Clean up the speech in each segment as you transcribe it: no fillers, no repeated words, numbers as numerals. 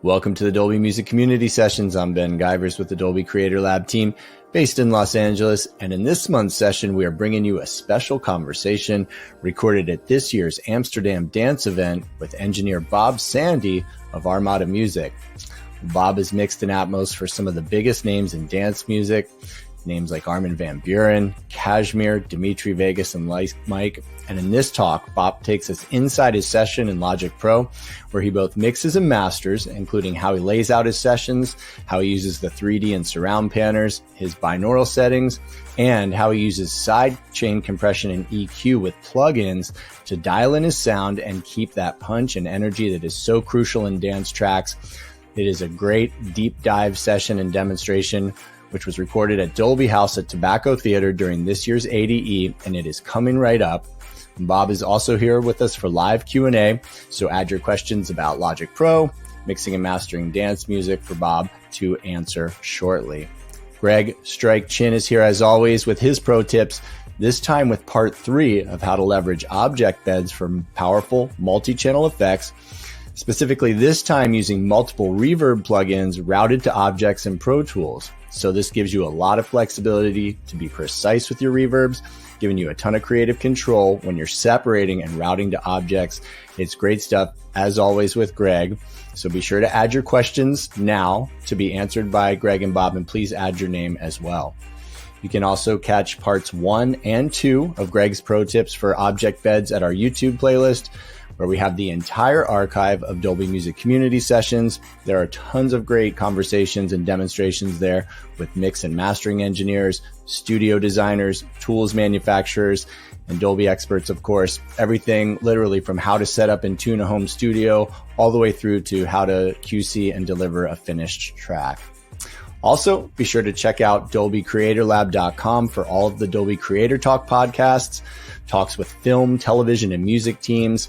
Welcome to the Dolby Music Community Sessions. I'm Ben Givarz with the Dolby Creator Lab team based in Los Angeles. And in this month's session, we are bringing you a special conversation recorded at this year's Amsterdam Dance Event with engineer Bob Sandee of Armada Music. Bob has mixed in Atmos for some of the biggest names in dance music, names like Armin van Buuren, Kashmir, Dimitri Vegas Like Mike. And in this talk, Bob takes us inside his session in Logic Pro, where he both mixes and masters, including how he lays out his sessions, how he uses the 3D and surround panners, his binaural settings, and how he uses side chain compression and EQ with plugins to dial in his sound and keep that punch and energy that is so crucial in dance tracks. It is a great deep dive session and demonstration, which was recorded at Dolby House at Tobacco Theater during this year's ADE, and it is coming right up. Bob is also here with us for live Q&A, so add your questions about Logic Pro, mixing and mastering dance music for Bob to answer shortly. Greg Stryke Chin is here as always with his pro tips, this time with part 3 of how to leverage object beds for powerful multi-channel effects, specifically this time using multiple reverb plugins routed to objects in Pro Tools. So this gives you a lot of flexibility to be precise with your reverbs, giving you a ton of creative control when you're separating and routing to objects. It's great stuff, as always, with Greg. So be sure to add your questions now to be answered by Greg and Bob, and please add your name as well. You can also catch parts 1 and 2 of Greg's pro tips for object beds at our YouTube playlist, where we have the entire archive of Dolby Music Community Sessions. There are tons of great conversations and demonstrations there with mix and mastering engineers, studio designers, tools manufacturers, and Dolby experts, of course. Everything literally from how to set up and tune a home studio all the way through to how to QC and deliver a finished track. Also, be sure to check out DolbyCreatorLab.com for all of the Dolby Creator Talk podcasts, talks with film, television, and music teams.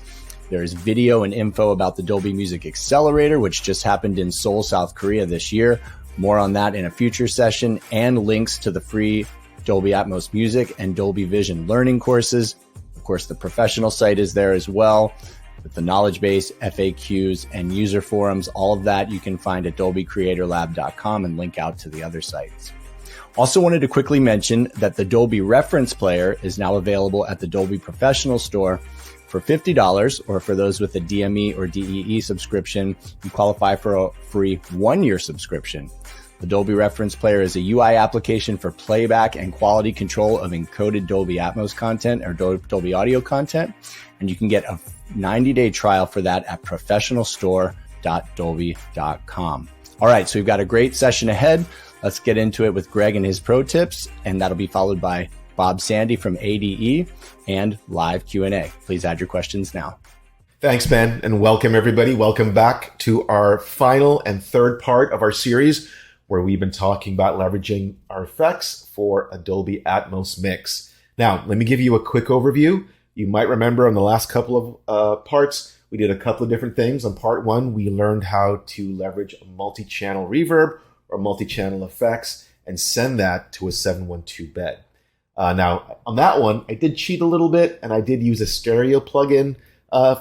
There's video and info about the Dolby Music Accelerator, which just happened in Seoul, South Korea this year. More on that in a future session, and links to the free Dolby Atmos Music and Dolby Vision learning courses. Of course, the professional site is there as well, with the knowledge base, FAQs, and user forums. All of that you can find at DolbyCreatorLab.com and link out to the other sites. Also wanted to quickly mention that the Dolby Reference Player is now available at the Dolby Professional Store for $50, or for those with a DME or DEE subscription, you qualify for a free 1-year subscription. The Dolby Reference Player is a UI application for playback and quality control of encoded Dolby Atmos content or Dolby audio content, and you can get a 90-day trial for that at professionalstore.dolby.com. All right, so we've got a great session ahead. Let's get into it with Greg and his pro tips, and that'll be followed by Bob Sandee from ADE and live Q&A. Please add your questions now. Thanks, Ben, and welcome everybody. Welcome back to our final and third part of our series, where we've been talking about leveraging our effects for a Dolby Atmos mix. Now, let me give you a quick overview. You might remember on the last couple of parts, we did a couple of different things. On part 1, we learned how to leverage a multi-channel reverb or multi-channel effects and send that to a 712 bed. Now, on that one, I did cheat a little bit, and I did use a stereo plugin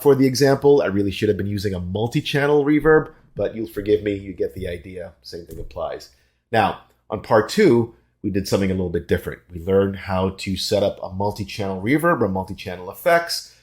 for the example. I really should have been using a multi-channel reverb, but you'll forgive me, you get the idea. Same thing applies. Now, on part 2, we did something a little bit different. We learned how to set up a multi-channel reverb or multi-channel effects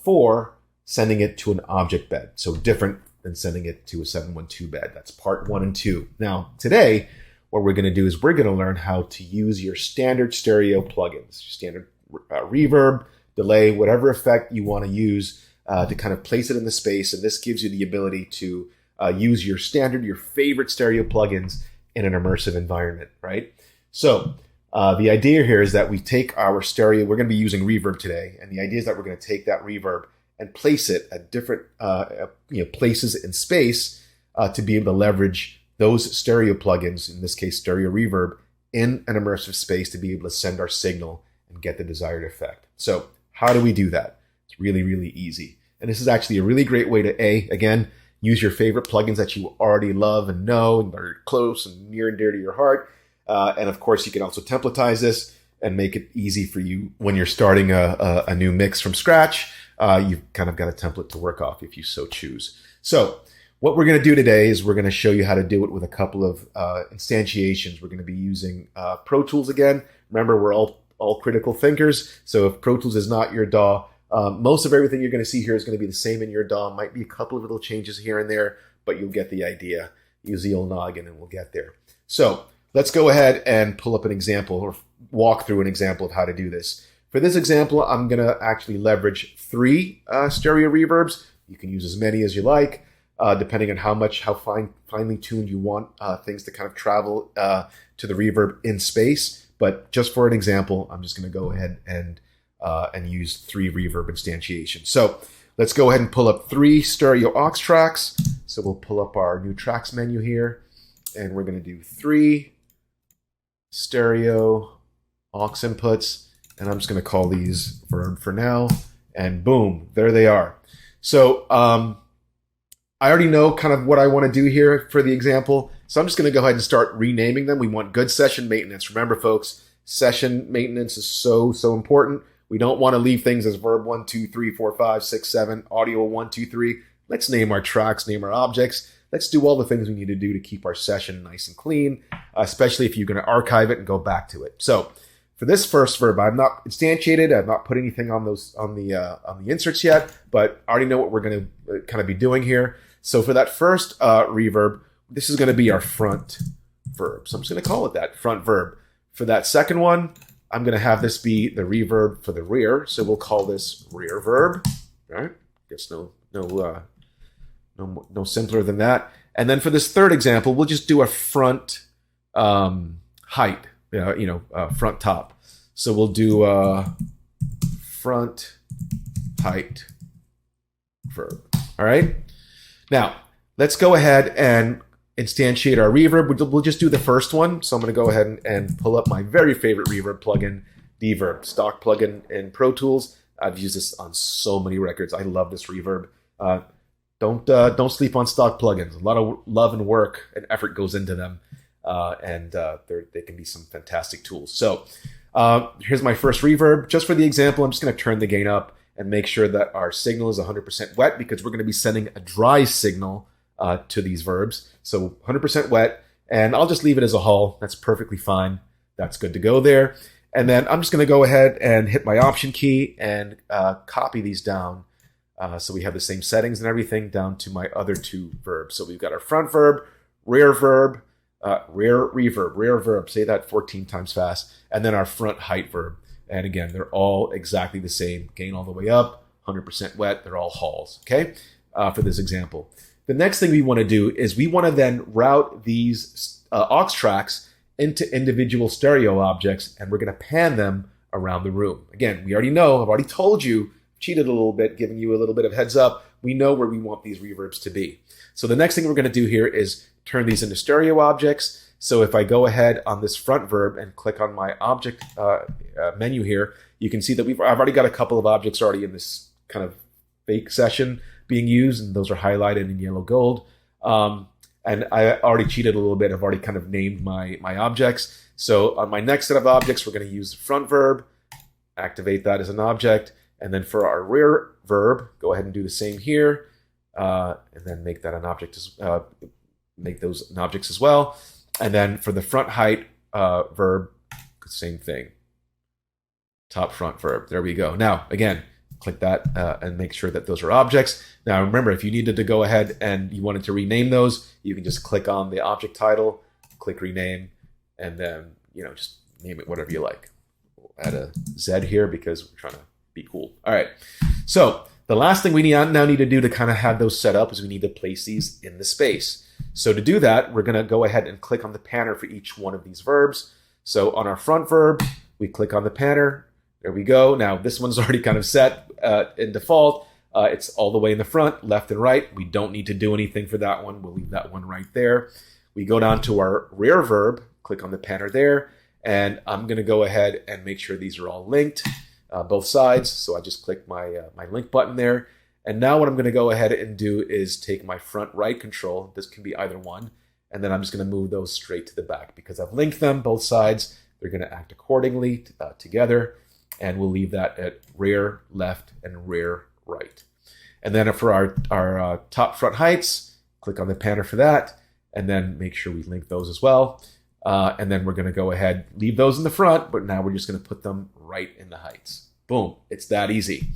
for sending it to an object bed. So different than sending it to a 712 bed. That's part 1 and 2. Now, today, what we're going to do is we're going to learn how to use your standard stereo plugins, standard reverb, delay, whatever effect you want to use to kind of place it in the space. And this gives you the ability to use your favorite stereo plugins in an immersive environment, right? So the idea here is that we take our stereo, we're going to be using reverb today. And the idea is that we're going to take that reverb and place it at different places in space to be able to leverage those stereo plugins, in this case stereo reverb, in an immersive space to be able to send our signal and get the desired effect. So how do we do that? It's really, really easy. And this is actually a really great way to, again, use your favorite plugins that you already love and know and are close and near and dear to your heart. And of course, you can also templatize this and make it easy for you when you're starting a new mix from scratch. You've kind of got a template to work off if you so choose. So what we're going to do today is we're going to show you how to do it with a couple of instantiations. We're going to be using Pro Tools again. Remember, we're all critical thinkers. So if Pro Tools is not your DAW, most of everything you're going to see here is going to be the same in your DAW. Might be a couple of little changes here and there, but you'll get the idea. Use the old noggin and we'll get there. So let's go ahead and pull up an example or walk through an example of how to do this. For this example, I'm going to actually leverage 3 stereo reverbs. You can use as many as you like, depending on how finely tuned you want things to kind of travel to the reverb in space. But just for an example, I'm just going to go ahead and use 3 reverb instantiations. So let's go ahead and pull up 3 stereo aux tracks. So we'll pull up our new tracks menu here, and we're going to do 3 stereo aux inputs, and I'm just going to call these verb for now, and boom, there they are. So I already know kind of what I want to do here for the example, so I'm just going to go ahead and start renaming them. We want good session maintenance. Remember, folks, session maintenance is so important. We don't want to leave things as verb 1, 2, 3, 4, 5, 6, 7, audio 1, 2, 3. Let's name our tracks, name our objects. Let's do all the things we need to do to keep our session nice and clean, especially if you're going to archive it and go back to it. So for this first verb, I've not instantiated. I've not put anything on the inserts yet, but I already know what we're going to kind of be doing here. So for that first reverb, this is going to be our front verb. So I'm just going to call it that, front verb. For that second one, I'm going to have this be the reverb for the rear. So we'll call this rear verb. Right? Guess no simpler than that. And then for this third example, we'll just do a front height, front top. So we'll do front height verb. All right. Now let's go ahead and instantiate our reverb. We'll just do the first one. So I'm going to go ahead and pull up my very favorite reverb plugin, Givarz, stock plugin in Pro Tools. I've used this on so many records. I love this reverb. Don't sleep on stock plugins. A lot of love and work and effort goes into them, and they can be some fantastic tools. So here's my first reverb. Just for the example, I'm just going to turn the gain up and make sure that our signal is 100% wet because we're going to be sending a dry signal to these verbs. So 100% wet, and I'll just leave it as a hull. That's perfectly fine. That's good to go there. And then I'm just going to go ahead and hit my Option key and copy these down. So we have the same settings and everything down to my other 2 verbs. So we've got our front verb, rear verb, rear reverb, rear verb. Say that 14 times fast. And then our front height verb. And again, they're all exactly the same. Gain all the way up, 100% wet. They're all hulls, okay, for this example. The next thing we want to do is we want to then route these aux tracks into individual stereo objects, and we're going to pan them around the room. Again, we already know, I've already told you, cheated a little bit, giving you a little bit of heads up. We know where we want these reverbs to be. So the next thing we're going to do here is turn these into stereo objects. So if I go ahead on this front verb and click on my object menu here, you can see that I've already got a couple of objects already in this kind of fake session being used, and those are highlighted in yellow gold. And I already cheated a little bit. I've already kind of named my objects. So on my next set of objects, we're going to use the front verb, activate that as an object. And then for our rear verb, go ahead and do the same here, and then make that an object, make those an objects as well. And then for the front height verb, same thing. Top front verb. There we go. Now, again, click that and make sure that those are objects. Now, remember, if you needed to go ahead and you wanted to rename those, you can just click on the object title, click rename, and then, just name it whatever you like. We'll add a Z here because we're trying to be cool. All right. So the last thing we now need to do to kind of have those set up is we need to place these in the space. So to do that, we're going to go ahead and click on the panner for each one of these verbs. So on our front verb, we click on the panner. There we go. Now this one's already kind of set in default. It's all the way in the front, left and right. We don't need to do anything for that one. We'll leave that one right there. We go down to our rear verb, click on the panner there, and I'm going to go ahead and make sure these are all linked, both sides. So I just click my link button there. And now what I'm going to go ahead and do is take my front right control. This can be either one. And then I'm just going to move those straight to the back because I've linked them, both sides. They're going to act accordingly together. And we'll leave that at rear left and rear right. And then for our top front heights, click on the panner for that, and then make sure we link those as well. And then we're going to go ahead, leave those in the front, but now we're just going to put them right in the heights. Boom. It's that easy.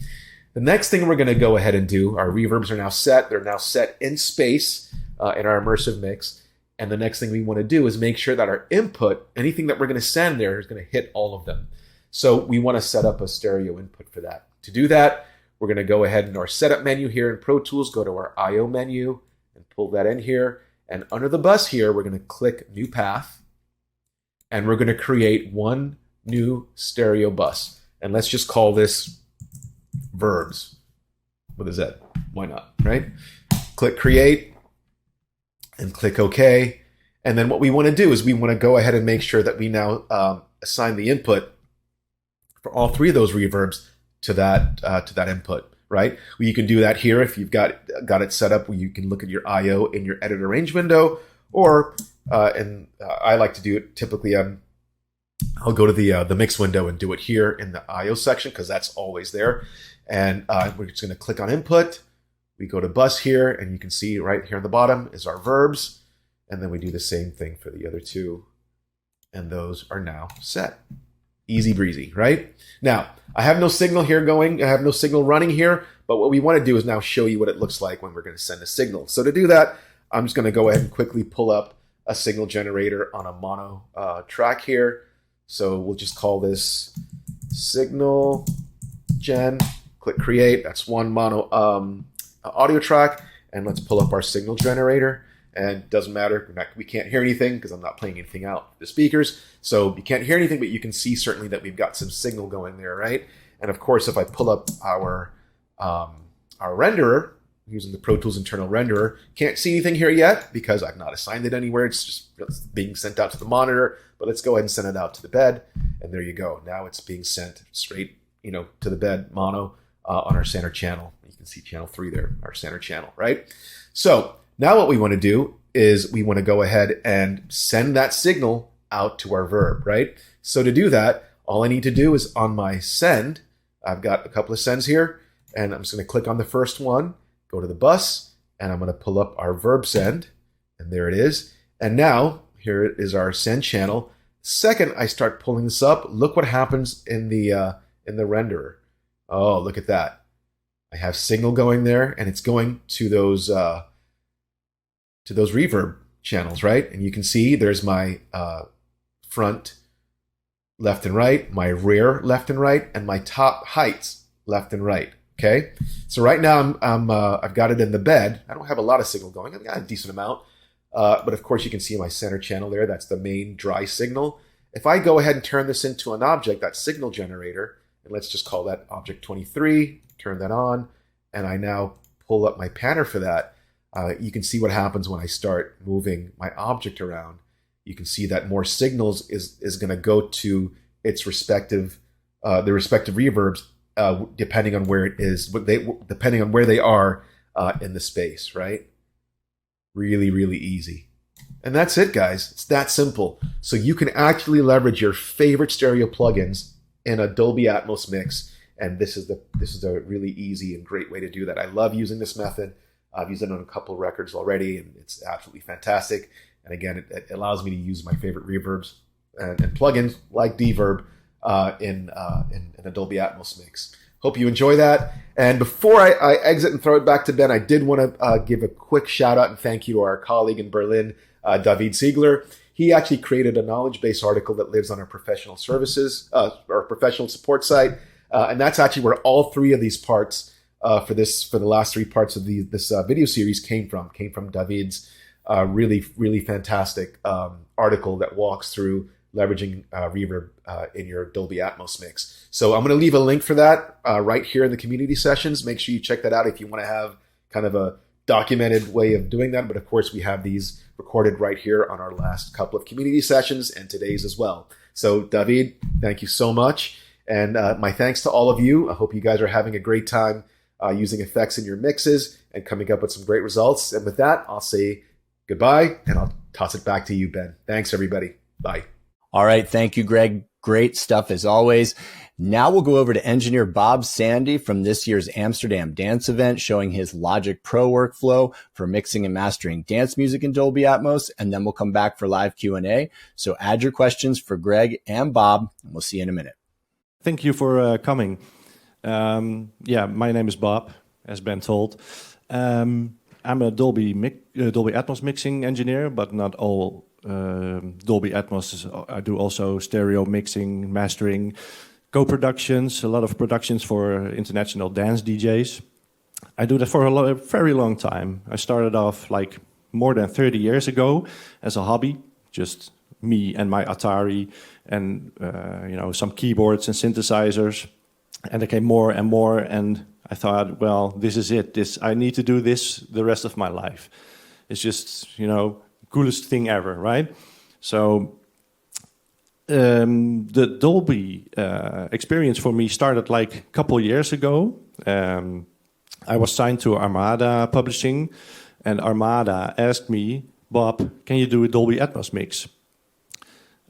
The next thing we're going to go ahead and do, our reverbs are now set. They're now set in space in our immersive mix. And the next thing we want to do is make sure that our input, anything that we're going to send there, is going to hit all of them. So we want to set up a stereo input for that. To do that, we're going to go ahead in our setup menu here in Pro Tools, go to our I/O menu and pull that in here. And under the bus here, we're going to click New Path. And we're going to create one new stereo bus. And let's just call this Verbs with a Z. Why not, right? Click Create and click OK. And then what we want to do is we want to go ahead and make sure that we now assign the input for all three of those reverbs to that input, right? Well, you can do that here if you've got it set up where you can look at your I/O in your edit arrange window, or I like to do it typically. I'll go to the mix window and do it here in the I/O section because that's always there. And we're just going to click on input. We go to bus here, and you can see right here on the bottom is our verbs. And then we do the same thing for the other two. And those are now set. Easy breezy, right? Now, I have no signal here going. I have no signal running here. But what we want to do is now show you what it looks like when we're going to send a signal. So to do that, I'm just going to go ahead and quickly pull up a signal generator on a mono track here. So we'll just call this signal gen. Click create. That's one mono audio track. And let's pull up our signal generator. And it doesn't matter. We can't hear anything because I'm not playing anything out the speakers. So you can't hear anything, but you can see certainly that we've got some signal going there, right? And of course, if I pull up our renderer, using the Pro Tools internal renderer, can't see anything here yet because I've not assigned it anywhere. It's just being sent out to the monitor. But let's go ahead and send it out to the bed. And there you go. Now it's being sent straight, to the bed mono on our center channel. You can see channel 3 there, our center channel, right? So now what we want to do is we want to go ahead and send that signal out to our verb, right? So to do that, all I need to do is on my send, I've got a couple of sends here, and I'm just going to click on the first one, go to the bus, and I'm going to pull up our verb send, and there it is. And now, here is our send channel. Second, I start pulling this up. Look what happens in the renderer. Oh, look at that. I have signal going there, and it's going to those reverb channels, right? And you can see there's my front left and right, my rear left and right, and my top heights left and right. Okay, so right now I've got it in the bed. I don't have a lot of signal going. I've got a decent amount, but of course you can see my center channel there. That's the main dry signal. If I go ahead and turn this into an object, that signal generator, and let's just call that object 23. Turn that on, and I now pull up my panner for that. You can see what happens when I start moving my object around. You can see that more signals is going to go to its respective, the respective reverbs, depending on where it is, depending on where they are in the space, right? Really, really easy. And that's it, guys. It's that simple. So you can actually leverage your favorite stereo plugins in a Dolby Atmos mix, and this is a really easy and great way to do that. I love using this method. I've used it on a couple of records already, and it's absolutely fantastic. And again, it allows me to use my favorite reverbs and plugins like Reverb in a Dolby Atmos mix. Hope you enjoy that. And before I exit and throw it back to Ben, I did want to give a quick shout out and thank you to our colleague in Berlin, David Ziegler. He actually created a knowledge base article that lives on our professional services, our professional support site. And that's actually where all three of these parts for the last three parts of this video series came from David's really, really fantastic article that walks through leveraging reverb in your Dolby Atmos mix. So I'm going to leave a link for that right here in the community sessions. Make sure you check that out if you want to have kind of a documented way of doing that. But of course, we have these recorded right here on our last couple of community sessions and today's as well. So David, thank you so much. And my thanks to all of you. I hope you guys are having a great time using effects in your mixes and coming up with some great results. And with that, I'll say goodbye and I'll toss it back to you, Ben. Thanks, everybody. Bye. All right. Thank you, Greg. Great stuff as always. Now we'll go over to engineer Bob Sandee from this year's Amsterdam Dance Event, showing his Logic Pro workflow for mixing and mastering dance music in Dolby Atmos, and then we'll come back for live Q&A. So add your questions for Greg and Bob, and we'll see you in a minute. Thank you for coming. My name is Bob, as been told. I'm a Dolby Atmos mixing engineer, but not all Dolby Atmos. I do also stereo mixing, mastering, co-productions, a lot of productions for international dance DJs. I do that for a very long time. I started off like more than 30 years ago as a hobby, just me and my Atari and some keyboards and synthesizers. And there came more and more, and I thought, well, this is it. I need to do this the rest of my life. It's just, coolest thing ever, right? So the Dolby experience for me started like a couple years ago. I was signed to Armada Publishing, and Armada asked me, Bob, can you do a Dolby Atmos mix?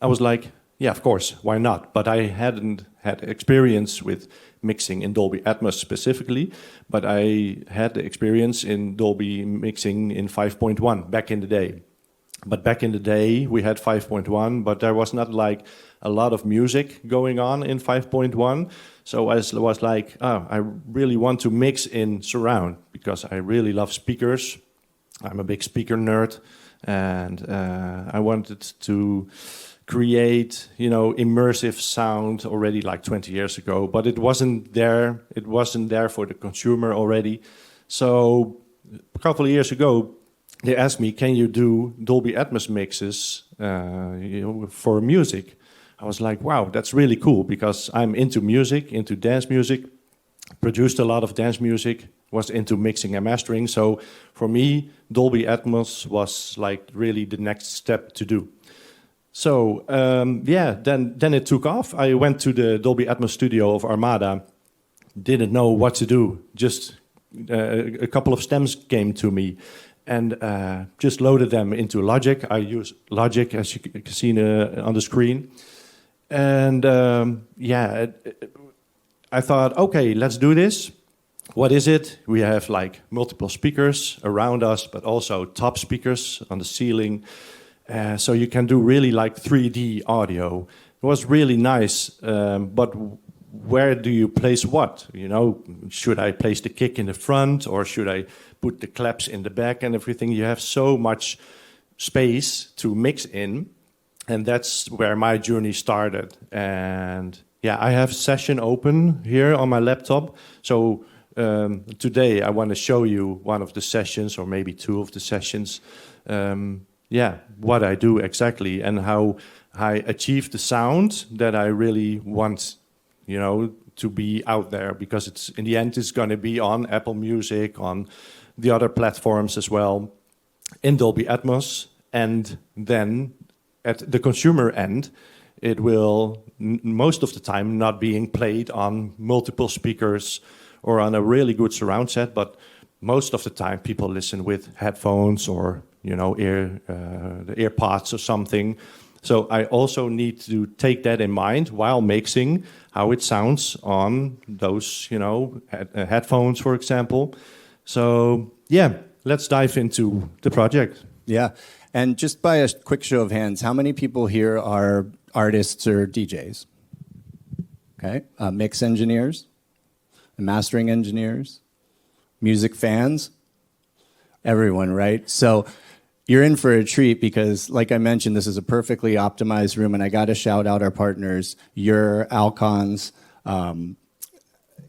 I was like, yeah, of course, why not? But I hadn't had experience with mixing in Dolby Atmos specifically, but I had the experience in Dolby mixing in 5.1 back in the day. But back in the day, we had 5.1, but there was not like a lot of music going on in 5.1. So I was like, I really want to mix in surround because I really love speakers. I'm a big speaker nerd, and I wanted to create, immersive sound already like 20 years ago, but it wasn't there. It wasn't there for the consumer already. So a couple of years ago, they asked me, can you do Dolby Atmos mixes for music? I was like, wow, that's really cool because I'm into music, into dance music, produced a lot of dance music, was into mixing and mastering. So for me, Dolby Atmos was like really the next step to do. So then it took off. I went to the Dolby Atmos studio of Armada, didn't know what to do. Just a couple of stems came to me, and just loaded them into Logic. I use Logic, as you can see on the screen. And I thought, okay, let's do this. What is it? We have like multiple speakers around us, but also top speakers on the ceiling. So you can do really like 3D audio. It was really nice, but where do you place what? Should I place the kick in the front, or should I put the claps in the back and everything? You have so much space to mix in, and that's where my journey started. And I have Session open here on my laptop. So today I want to show you one of the sessions, or maybe two of the sessions. What I do exactly and how I achieve the sound that I really want, to be out there, because it's in the end it's going to be on Apple Music, on the other platforms as well, in Dolby Atmos, and then at the consumer end, it will most of the time not being played on multiple speakers or on a really good surround set, but most of the time people listen with headphones or the earpods or something. So I also need to take that in mind while mixing how it sounds on those, headphones, for example. So let's dive into the project. Yeah, and just by a quick show of hands, how many people here are artists or DJs? Okay, mix engineers, mastering engineers, music fans, everyone, right? So you're in for a treat because, like I mentioned, this is a perfectly optimized room, and I got to shout out our partners, your Alcons,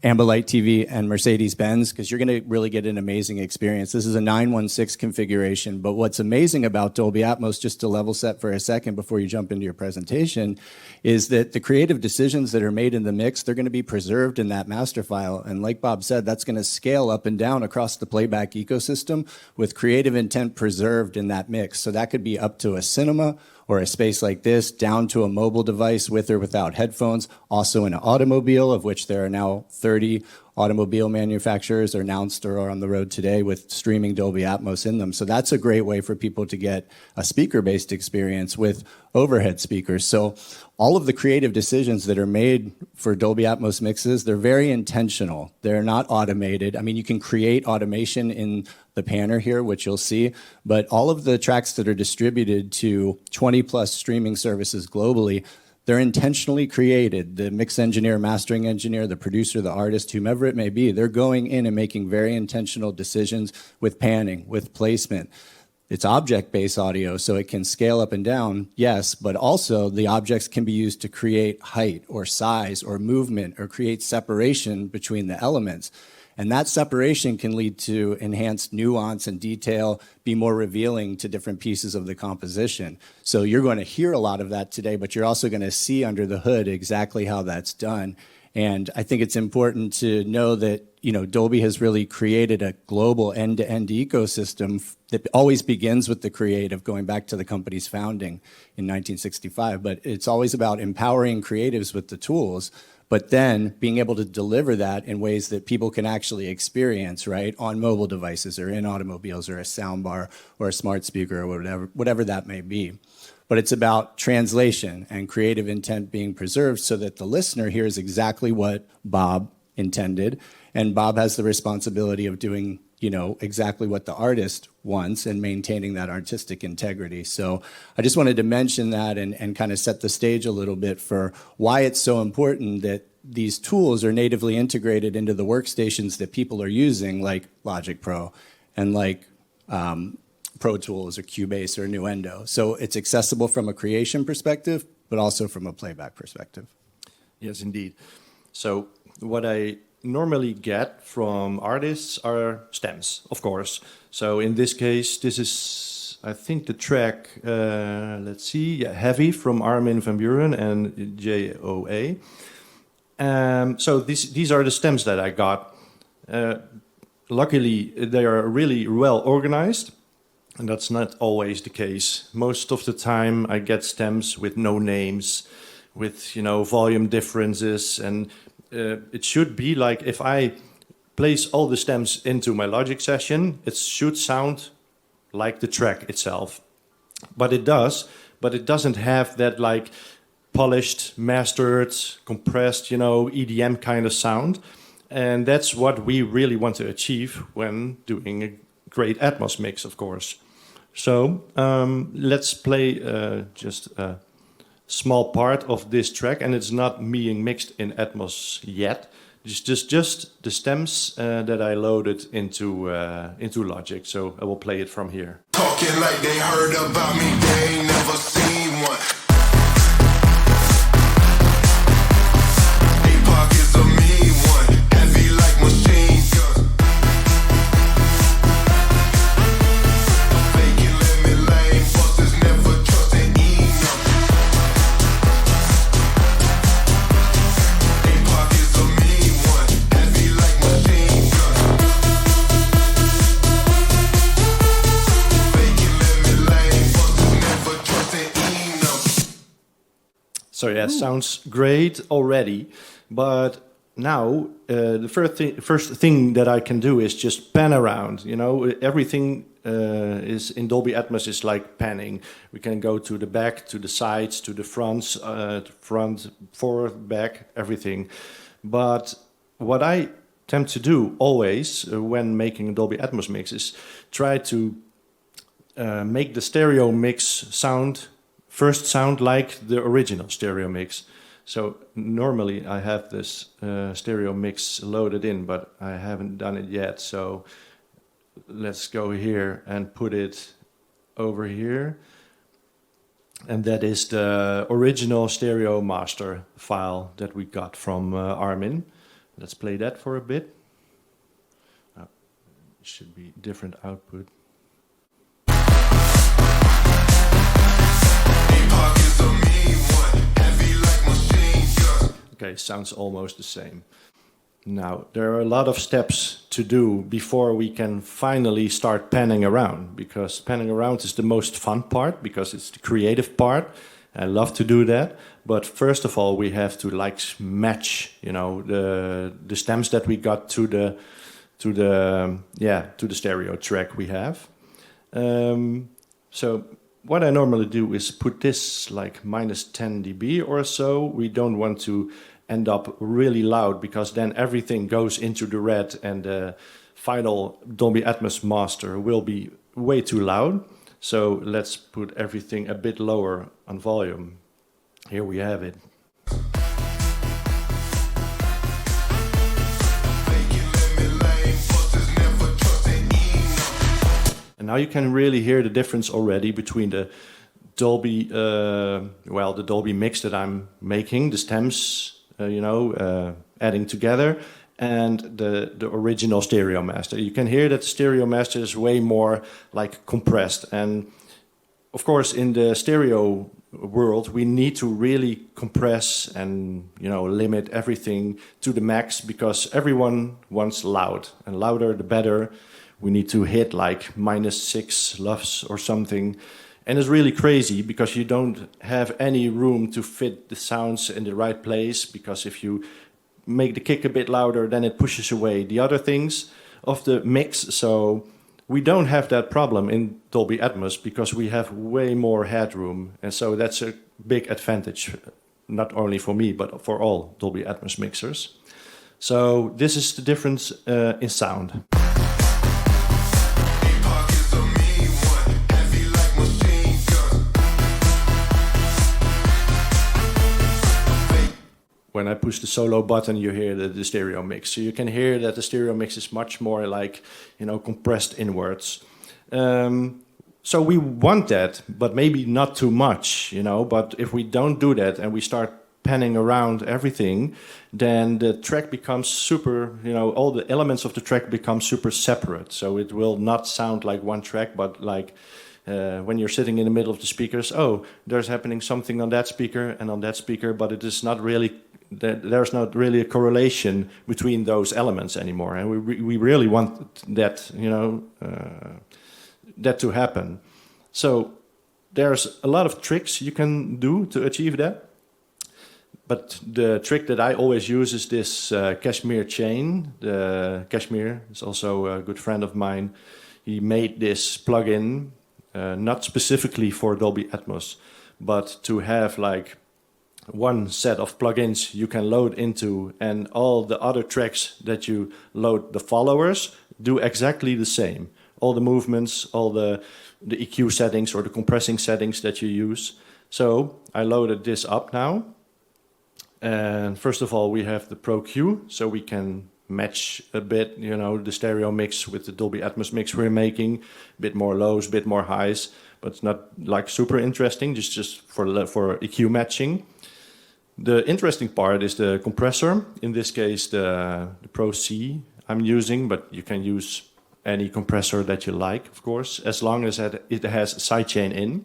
Ambilight TV, and Mercedes-Benz, because you're going to really get an amazing experience. This is a 916 configuration, but what's amazing about Dolby Atmos, just to level set for a second before you jump into your presentation, is that the creative decisions that are made in the mix, they're going to be preserved in that master file. And like Bob said, that's going to scale up and down across the playback ecosystem with creative intent preserved in that mix. So that could be up to a cinema or a space like this, down to a mobile device with or without headphones, also in an automobile, of which there are now 30 automobile manufacturers are announced or are on the road today with streaming Dolby Atmos in them. So that's a great way for people to get a speaker-based experience with overhead speakers. So all of the creative decisions that are made for Dolby Atmos mixes, they're very intentional. They're not automated. I mean, you can create automation in the panner here, which you'll see, but all of the tracks that are distributed to 20 plus streaming services globally, they're intentionally created. The mix engineer, mastering engineer, the producer, the artist, whomever it may be, they're going in and making very intentional decisions with panning, with placement. It's object-based audio, so it can scale up and down, yes, but also the objects can be used to create height or size or movement or create separation between the elements. And that separation can lead to enhanced nuance and detail, be more revealing to different pieces of the composition. So you're going to hear a lot of that today, but you're also going to see under the hood exactly how that's done. And I think it's important to know that, you know, Dolby has really created a global end-to-end ecosystem that always begins with the creative, going back to the company's founding in 1965. But it's always about empowering creatives with the tools, but then being able to deliver that in ways that people can actually experience, right, on mobile devices or in automobiles or a soundbar or a smart speaker or whatever that may be. But it's about translation and creative intent being preserved so that the listener hears exactly what Bob intended, and Bob has the responsibility of doing, you know, exactly what the artist wants and maintaining that artistic integrity. So I just wanted to mention that and kind of set the stage a little bit for why it's so important that these tools are natively integrated into the workstations that people are using, like Logic Pro and like Pro Tools or Cubase or Nuendo. So it's accessible from a creation perspective, but also from a playback perspective. Yes, indeed. So what I normally get from artists are stems, of course. So in this case, this is, I think, the track, let's see, yeah, Heavy from Armin van Buuren and JOA. So these are the stems that I got. Luckily, they are really well organized, and that's not always the case. Most of the time, I get stems with no names, with, you know, volume differences, and it should be like if I place all the stems into my Logic session, it should sound like the track itself. But it does, but it doesn't have that like polished, mastered, compressed, you know, EDM kind of sound. And that's what we really want to achieve when doing a great Atmos mix, of course. So let's play just a small part of this track, and it's not being mixed in Atmos yet. It's just the stems that I loaded into Logic. So I will play it from here. Talking like they heard about me, they ain't never seen one. Deep pockets of me, one heavy like machine guns. Faking let me lame, busters never trusting enough. Deep pockets of me, one heavy like machine guns. Faking let me lame, busters never trusting enough. So yeah, sounds great already, but now the first thing that I can do is just pan around. You know, everything is in Dolby Atmos is like panning. We can go to the back, to the sides, to the fronts, front, forward, back, everything. But what I tend to do always when making a Dolby Atmos mix is try to make the stereo mix sound like the original stereo mix. So normally I have this stereo mix loaded in, but I haven't done it yet. So let's go here and put it over here. And that is the original stereo master file that we got from Armin. Let's play that for a bit. It should be different output. Okay, sounds almost the same. Now, there are a lot of steps to do before we can finally start panning around, because panning around is the most fun part, because it's the creative part, I love to do that, but first of all, we have to like match, you know, the stems that we got to the stereo track we have. So what I normally do is put this like minus 10 dB or so. We don't want to end up really loud because then everything goes into the red and the final Dolby Atmos master will be way too loud. So let's put everything a bit lower on volume. Here we have it. And now you can really hear the difference already between the Dolby, the Dolby mix that I'm making, the stems, adding together, and the original stereo master. You can hear that the stereo master is way more like compressed. And of course, in the stereo world, we need to really compress and limit everything to the max because everyone wants loud, and louder the better. We need to hit like -6 LUFS or something. And it's really crazy because you don't have any room to fit the sounds in the right place, because if you make the kick a bit louder, then it pushes away the other things of the mix. So we don't have that problem in Dolby Atmos because we have way more headroom. And so that's a big advantage, not only for me, but for all Dolby Atmos mixers. So this is the difference in sound. When I push the solo button, you hear the stereo mix. So you can hear that the stereo mix is much more like, compressed inwards. So we want that, but maybe not too much, But if we don't do that and we start panning around everything, then the track becomes super, all the elements of the track become super separate. So it will not sound like one track, but like when you're sitting in the middle of the speakers, there's happening something on that speaker and on that speaker, but it is not really... There's not really a correlation between those elements anymore, and we really want that, that to happen. So there's a lot of tricks you can do to achieve that. But the trick that I always use is this Cashmere chain. The Cashmere is also a good friend of mine. He made this plugin, not specifically for Dolby Atmos, but to have like one set of plugins you can load into, and all the other tracks that you load the followers do exactly the same. All the movements, all the EQ settings or the compressing settings that you use. So I loaded this up now. And first of all, we have the Pro Q, so we can match a bit, the stereo mix with the Dolby Atmos mix we're making. A bit more lows, a bit more highs, but it's not like super interesting, just for EQ matching. The interesting part is the compressor. In this case, the Pro C I'm using, but you can use any compressor that you like, of course, as long as it has a sidechain in.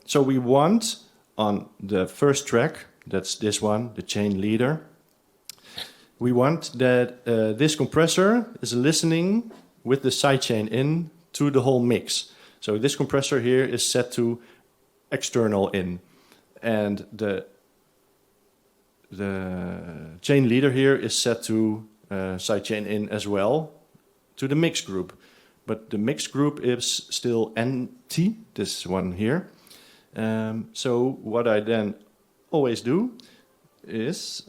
So we want on the first track, that's this one, the chain leader, we want that this compressor is listening with the sidechain in to the whole mix. So this compressor here is set to external in, and the chain leader here is set to sidechain in as well to the mix group. But the mix group is still empty, this one here. So what I then always do is,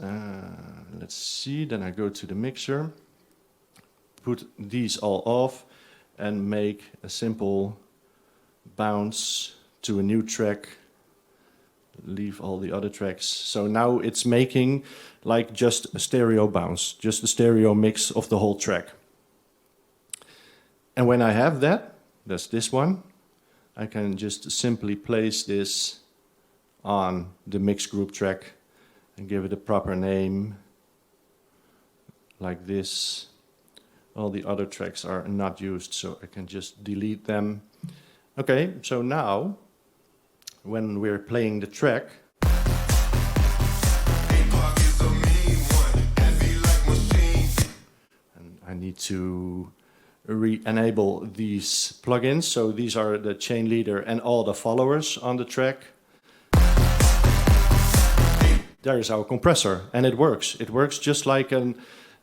let's see, then I go to the mixer, put these all off, and make a simple bounce to a new track. Leave all the other tracks. So now it's making like just a stereo bounce, just a stereo mix of the whole track. And when I have that, that's this one, I can just simply place this on the mix group track and give it a proper name, like this. All the other tracks are not used, so I can just delete them. Okay, so now, when we're playing the track, and I need to re-enable these plugins. So these are the chain leader and all the followers on the track. there is our compressor, and it works. It works just like a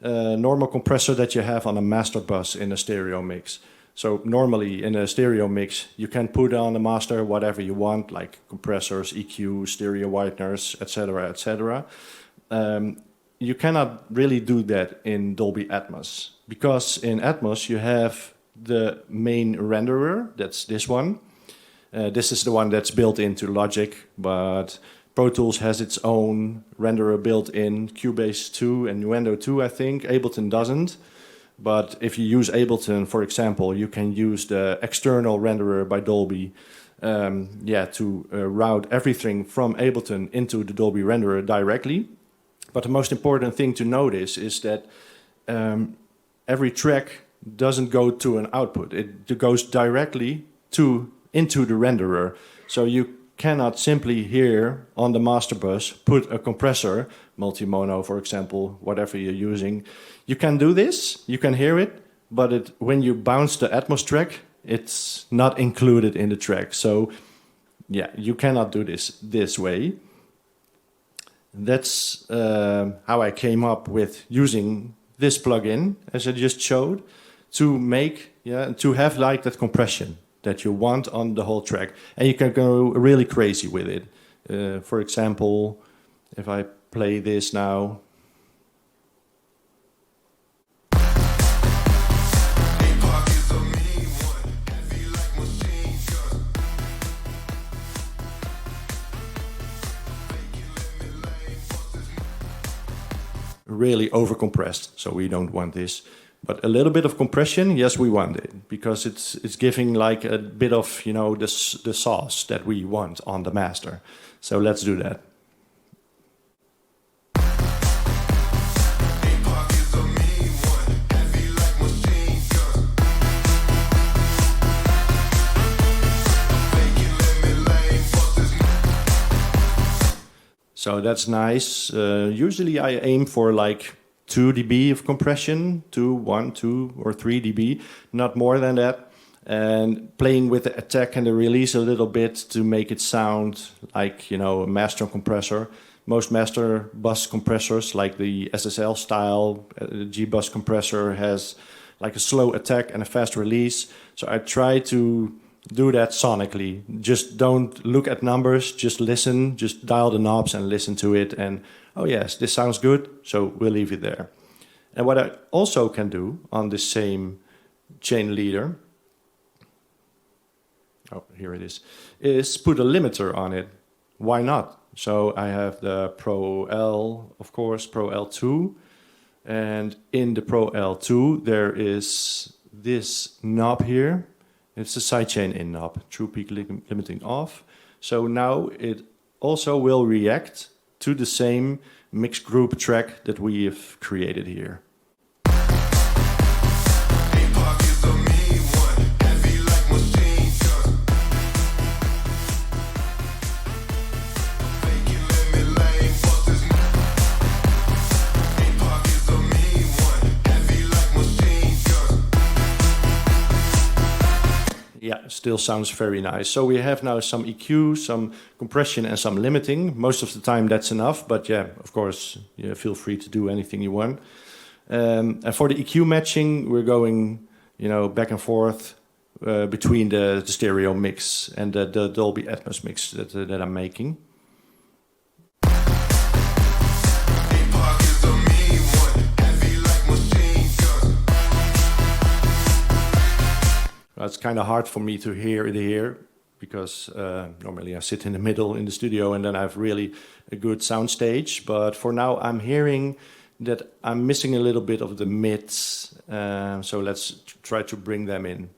normal compressor that you have on a master bus in a stereo mix. So normally in a stereo mix, you can put on the master whatever you want, like compressors, EQ, stereo wideners, etc., etc. You cannot really do that in Dolby Atmos, because in Atmos you have the main renderer, that's this one. This is the one that's built into Logic, but Pro Tools has its own renderer built in, Cubase 2 and Nuendo 2, I think. Ableton doesn't. But if you use Ableton, for example, you can use the external renderer by Dolby to route everything from Ableton into the Dolby renderer directly. But the most important thing to notice is that every track doesn't go to an output. It goes directly into the renderer. So you cannot simply here on the master bus put a compressor, multi-mono for example, whatever you're using. You can do this, you can hear it, but when you bounce the Atmos track, it's not included in the track. So yeah, you cannot do this way. That's how I came up with using this plugin, as I just showed, to have like that compression that you want on the whole track. And you can go really crazy with it. For example, if I play this now. Really overcompressed, so we don't want this. But a little bit of compression, yes, we want it, because it's giving like a bit of, the sauce that we want on the master. So let's do that. So that's nice. Usually I aim for like 2 dB of compression, 1, 2, or 3 dB, not more than that. And playing with the attack and the release a little bit to make it sound like, a master compressor. Most master bus compressors, like the SSL style G-bus compressor, has like a slow attack and a fast release. So I try to do that sonically. Just don't look at numbers, just listen, just dial the knobs and listen to it. And, oh yes, this sounds good, so we'll leave it there. And what I also can do on the same chain leader, oh, here it is put a limiter on it. Why not? So I have the Pro L, of course, Pro L2. And in the Pro L2, there is this knob here. It's a sidechain in knob, true peak limiting off. So now it also will react to the same mixed group track that we have created here. Yeah, still sounds very nice. So we have now some EQ, some compression and some limiting. Most of the time that's enough, but yeah, of course, feel free to do anything you want. And for the EQ matching, we're going, back and forth between the stereo mix and the Dolby Atmos mix that I'm making. It's kind of hard for me to hear it here because normally I sit in the middle in the studio and then I have really a good sound stage. But for now I'm hearing that I'm missing a little bit of the mids. So let's try to bring them in.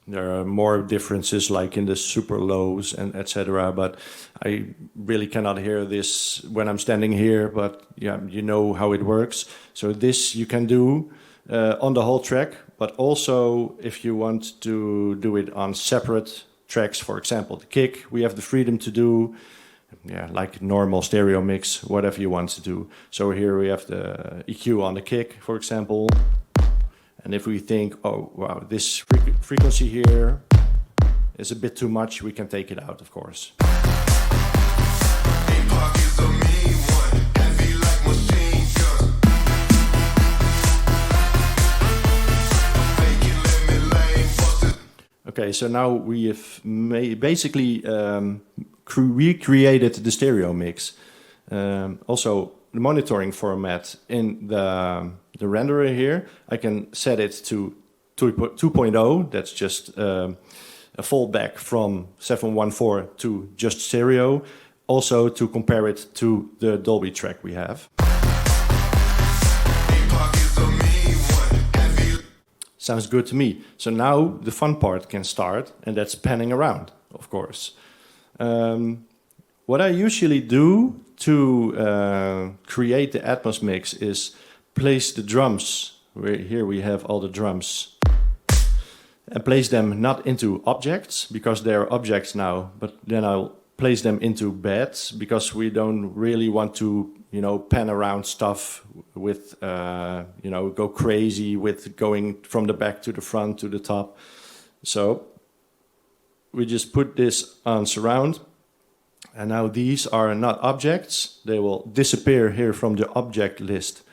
There are more differences like in the super lows and etc. But I really cannot hear this when I'm standing here, but yeah, you know how it works. So this you can do on the whole track, but also if you want to do it on separate tracks, for example, the kick, we have the freedom to do, like normal stereo mix, whatever you want to do. So here we have the EQ on the kick, for example. And if we think, oh, wow, this frequency here is a bit too much, we can take it out, of course. Okay, so now we have basically recreated the stereo mix. Also, the monitoring format in the renderer here, I can set it to 2.0. That's just a fallback from 714 to just stereo. Also to compare it to the Dolby track we have. Sounds good to me. So now the fun part can start, and that's panning around, of course. What I usually do to create the Atmos mix is place the drums. Here we have all the drums. And place them not into objects, because they're objects now, but then I'll place them into beds, because we don't really want to, pan around stuff with, go crazy with going from the back to the front to the top. So we just put this on surround. And now these are not objects. They will disappear here from the object list.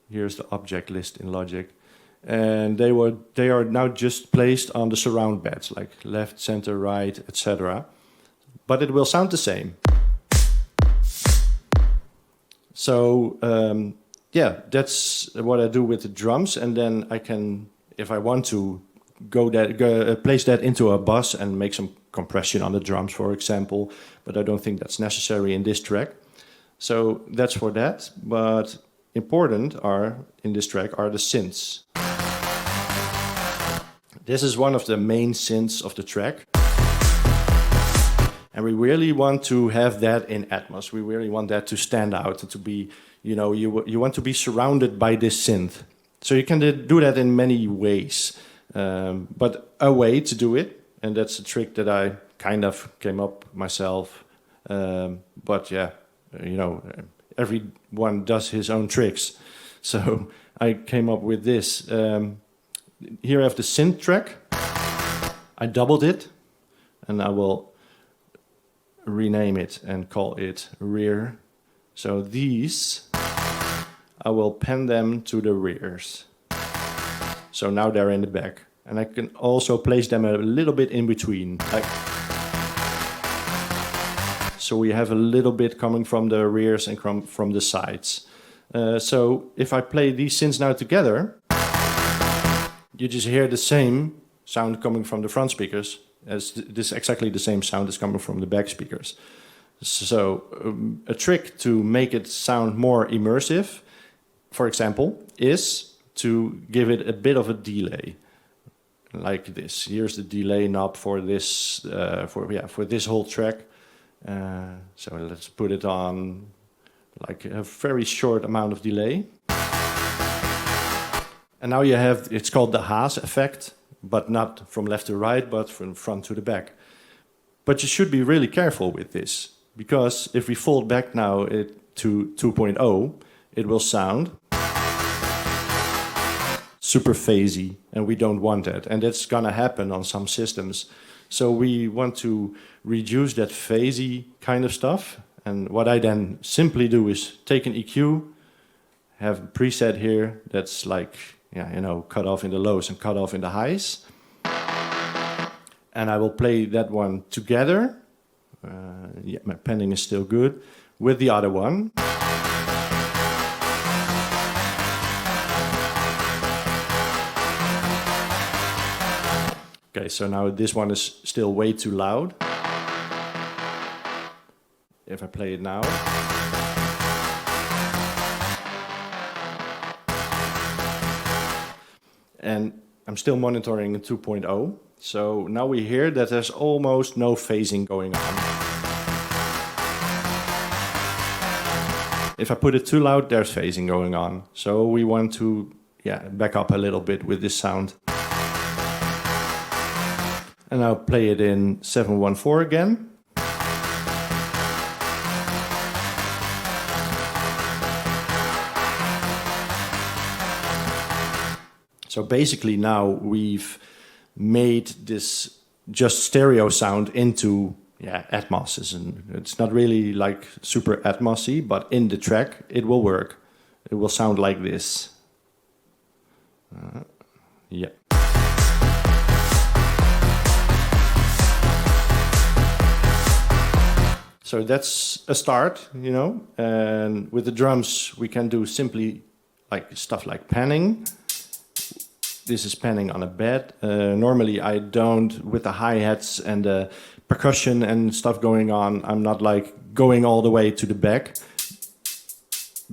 Here's the object list in Logic. And they are now just placed on the surround beds, like left, center, right, etc. But it will sound the same. So that's what I do with the drums, and then I can, if I want to, place that into a bus and make some compression on the drums, for example. But I don't think that's necessary in this track. So that's for that. But important in this track are the synths. This is one of the main synths of the track. And we really want to have that in Atmos. We really want that to stand out, to be, you want to be surrounded by this synth. So you can do that in many ways. But a way to do it, and that's a trick that I kind of came up myself. But yeah, everyone does his own tricks. So I came up with this. Here I have the synth track. I doubled it, and I will rename it and call it rear. So these, I will pen them to the rears. So now they're in the back. And I can also place them a little bit in between. So we have a little bit coming from the rears and from the sides. So if I play these synths now together, you just hear the same sound coming from the front speakers as this exactly the same sound is coming from the back speakers. So a trick to make it sound more immersive, for example, is to give it a bit of a delay, like this. Here's the delay knob for this for this whole track. So let's put it on like a very short amount of delay. And now you have, it's called the Haas effect, but not from left to right, but from front to the back. But you should be really careful with this, because if we fold back now to 2.0, it will sound super phasey, and we don't want that. And that's gonna happen on some systems. So we want to reduce that phasey kind of stuff. And what I then simply do is take an EQ, have a preset here that's like, cut off in the lows and cut off in the highs. And I will play that one together. My penning is still good. With the other one. Okay, so now this one is still way too loud. If I play it now. And I'm still monitoring 2.0. So now we hear that there's almost no phasing going on. If I put it too loud, there's phasing going on. So we want to back up a little bit with this sound. And I'll play it in 714 again. So basically now we've made this just stereo sound into Atmos. It's not really like super Atmos-y, but in the track it will work. It will sound like this. Yeah. So that's a start, you know. And with the drums we can do simply like stuff like panning. This is panning on a bed. Normally I don't, with the hi-hats and the percussion and stuff going on, I'm not like going all the way to the back,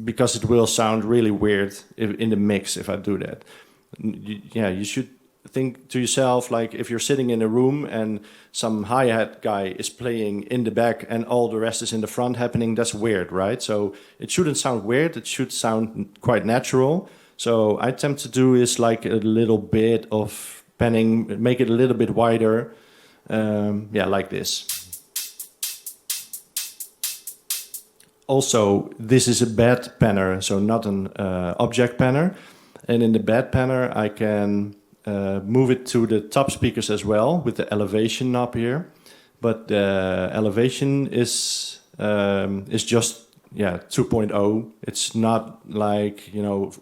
because it will sound really weird in the mix if I do that. You should think to yourself, like if you're sitting in a room and some hi-hat guy is playing in the back and all the rest is in the front happening, that's weird, right? So it shouldn't sound weird, it should sound quite natural. So I attempt to do is like a little bit of panning, make it a little bit wider, like this. Also, this is a bed panner, so not an object panner. And in the bed panner, I can move it to the top speakers as well with the elevation knob here. But the elevation is just 2.0. It's not like, you know,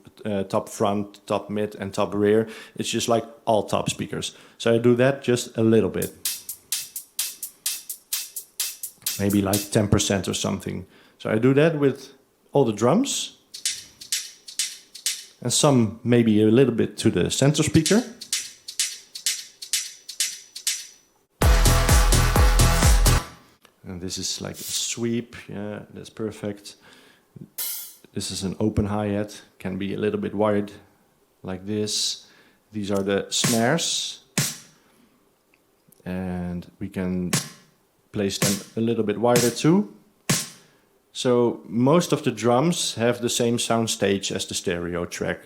top front, top mid, and top rear. It's just like all top speakers. So I do that just a little bit. Maybe like 10% or something. So I do that with all the drums. And some maybe a little bit to the center speaker. And this is like a sweep. Yeah, that's perfect. This is an open hi-hat. Can be a little bit wide like this. These are the snares. And we can place them a little bit wider too. So most of the drums have the same sound stage as the stereo track,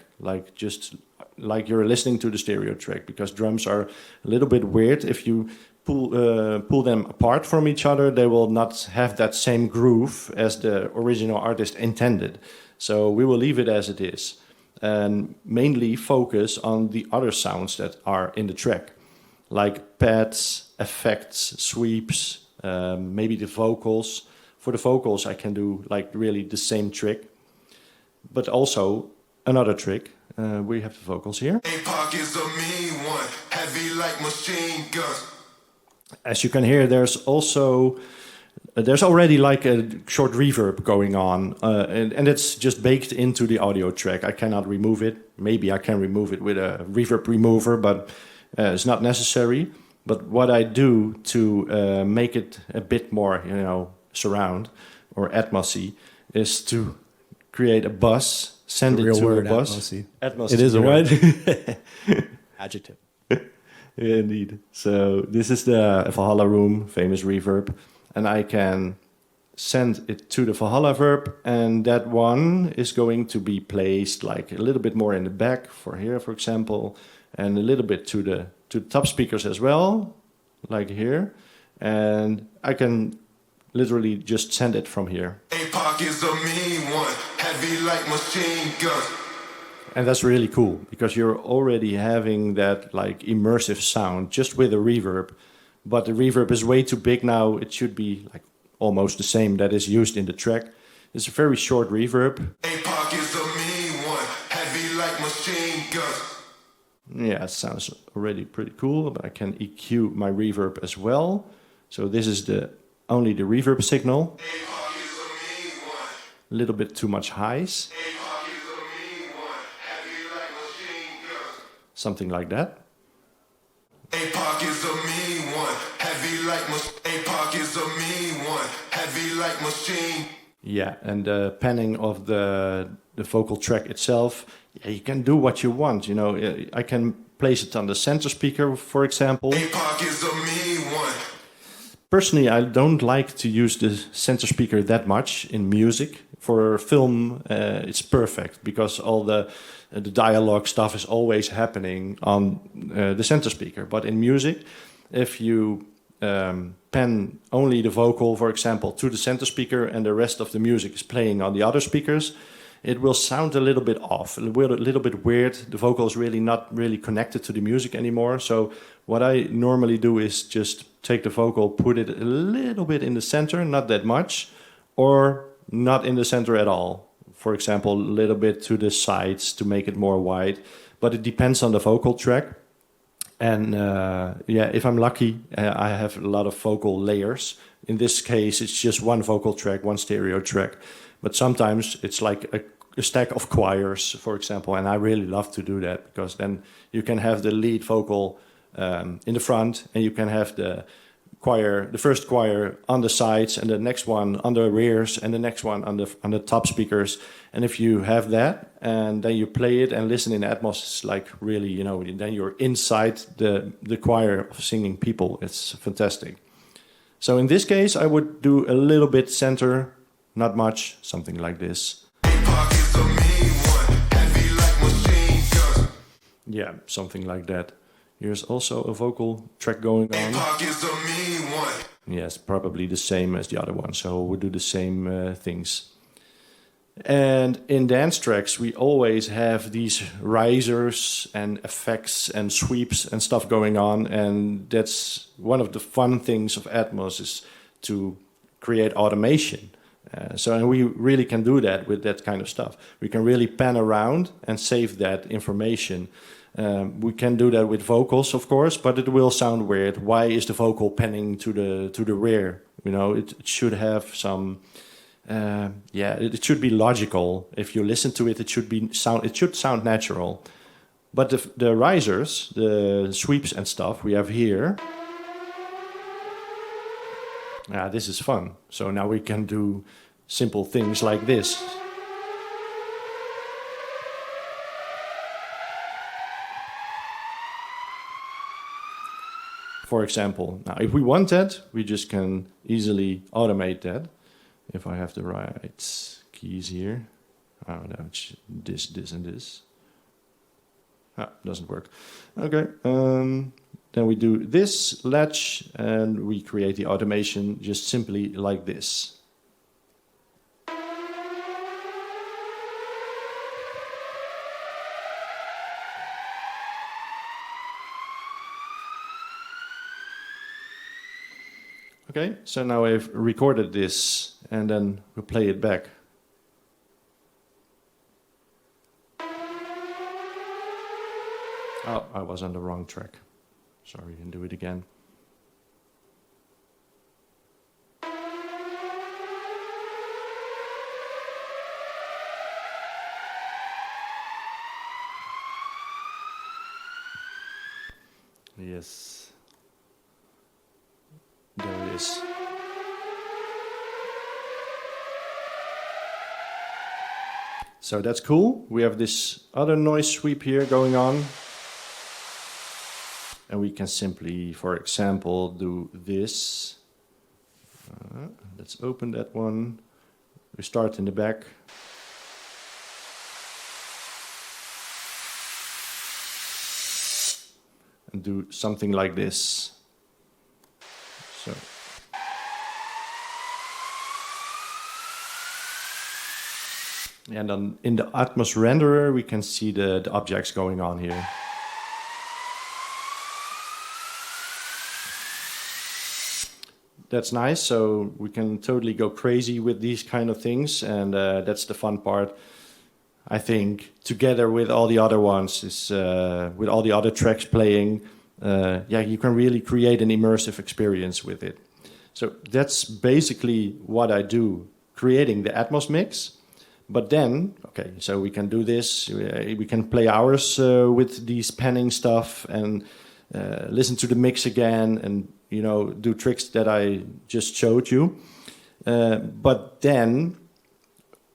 just like you're listening to the stereo track, because drums are a little bit weird. If you pull them apart from each other, they will not have that same groove as the original artist intended. So we will leave it as it is and mainly focus on the other sounds that are in the track, like pads, effects, sweeps, maybe the vocals. For the vocals, I can do like really the same trick, but also another trick. We have the vocals here. APOC is a mean one, heavy like machine guns. As you can hear, there's already like a short reverb going on, and it's just baked into the audio track. I cannot remove it. Maybe I can remove it with a reverb remover, but it's not necessary. But what I do to make it a bit more, you know, surround or Atmos-y, is to create a bus, send it to a bus. Atmos-y. It is a word. Adjective. Yeah, indeed. So this is the Valhalla room, famous reverb, and I can send it to the Valhalla verb, and that one is going to be placed like a little bit more in the back for here, for example, and a little bit to the top speakers as well, like here, and I can literally just send it from here. APOC is a mean one, heavy like machine guns. And that's really cool, because you're already having that like immersive sound just with a reverb, but the reverb is way too big now. It should be like almost the same that is used in the track. It's a very short reverb. APOC is a mean one, heavy like machine guns. Yeah, it sounds already pretty cool, but I can EQ my reverb as well. So this is only the reverb signal. APOC is a mean one. A little bit too much highs. APOC is a mean one, heavy like machine guns. Something like that. APOC is a mean one, heavy like APOC is a mean one, heavy like machine. Yeah, and the panning of the vocal track itself, yeah, you can do what you want. You know, I can place it on the center speaker, for example. APOC is a mean one. Personally, I don't like to use the center speaker that much in music. For film, it's perfect, because all the dialogue stuff is always happening on the center speaker. But in music, if you pan only the vocal, for example, to the center speaker and the rest of the music is playing on the other speakers, it will sound a little bit off, a little bit weird. The vocal is really not really connected to the music anymore. So what I normally do is just take the vocal, put it a little bit in the center, not that much, or not in the center at all. For example, a little bit to the sides to make it more wide. But it depends on the vocal track. And if I'm lucky, I have a lot of vocal layers. In this case, it's just one vocal track, one stereo track. But sometimes it's like a stack of choirs, for example. And I really love to do that, because then you can have the lead vocal in the front, and you can have the first choir on the sides, and the next one on the rears, and the next one on the top speakers. And if you have that, and then you play it and listen in Atmos, it's like really, then you're inside the choir of singing people. It's fantastic. So in this case, I would do a little bit center, not much, something like this. Yeah, something like that. Here's also a vocal track going on. Yes, probably the same as the other one. So we'll do the same things. And in dance tracks, we always have these risers and effects and sweeps and stuff going on. And that's one of the fun things of Atmos, is to create automation. And we really can do that with that kind of stuff. We can really pan around and save that information. We can do that with vocals, of course, but it will sound weird. Why is the vocal panning to the rear? It should have some. It should be logical. If you listen to it, it should sound natural. But the risers, the sweeps and stuff we have here. This is fun. So now we can do simple things like this. For example, now if we want that, we just can easily automate that. If I have the right keys here. Oh no, it's this, and this. Doesn't work. Okay, then we do this latch, and we create the automation just simply like this. Okay, so now I've recorded this, and then we'll play it back. Oh, I was on the wrong track. Sorry, and do it again. Yes. There it is. So that's cool. We have this other noise sweep here going on. And we can simply, for example, do this. Let's open that one. We start in the back. And do something like this. So. And then in the Atmos renderer, we can see the objects going on here. That's nice, so we can totally go crazy with these kind of things, and that's the fun part. I think together with all the other ones, is with all the other tracks playing, you can really create an immersive experience with it. So that's basically what I do, creating the Atmos mix. But then, okay, so we can do this, we can play hours with these panning stuff and listen to the mix again and do tricks that I just showed you. But then,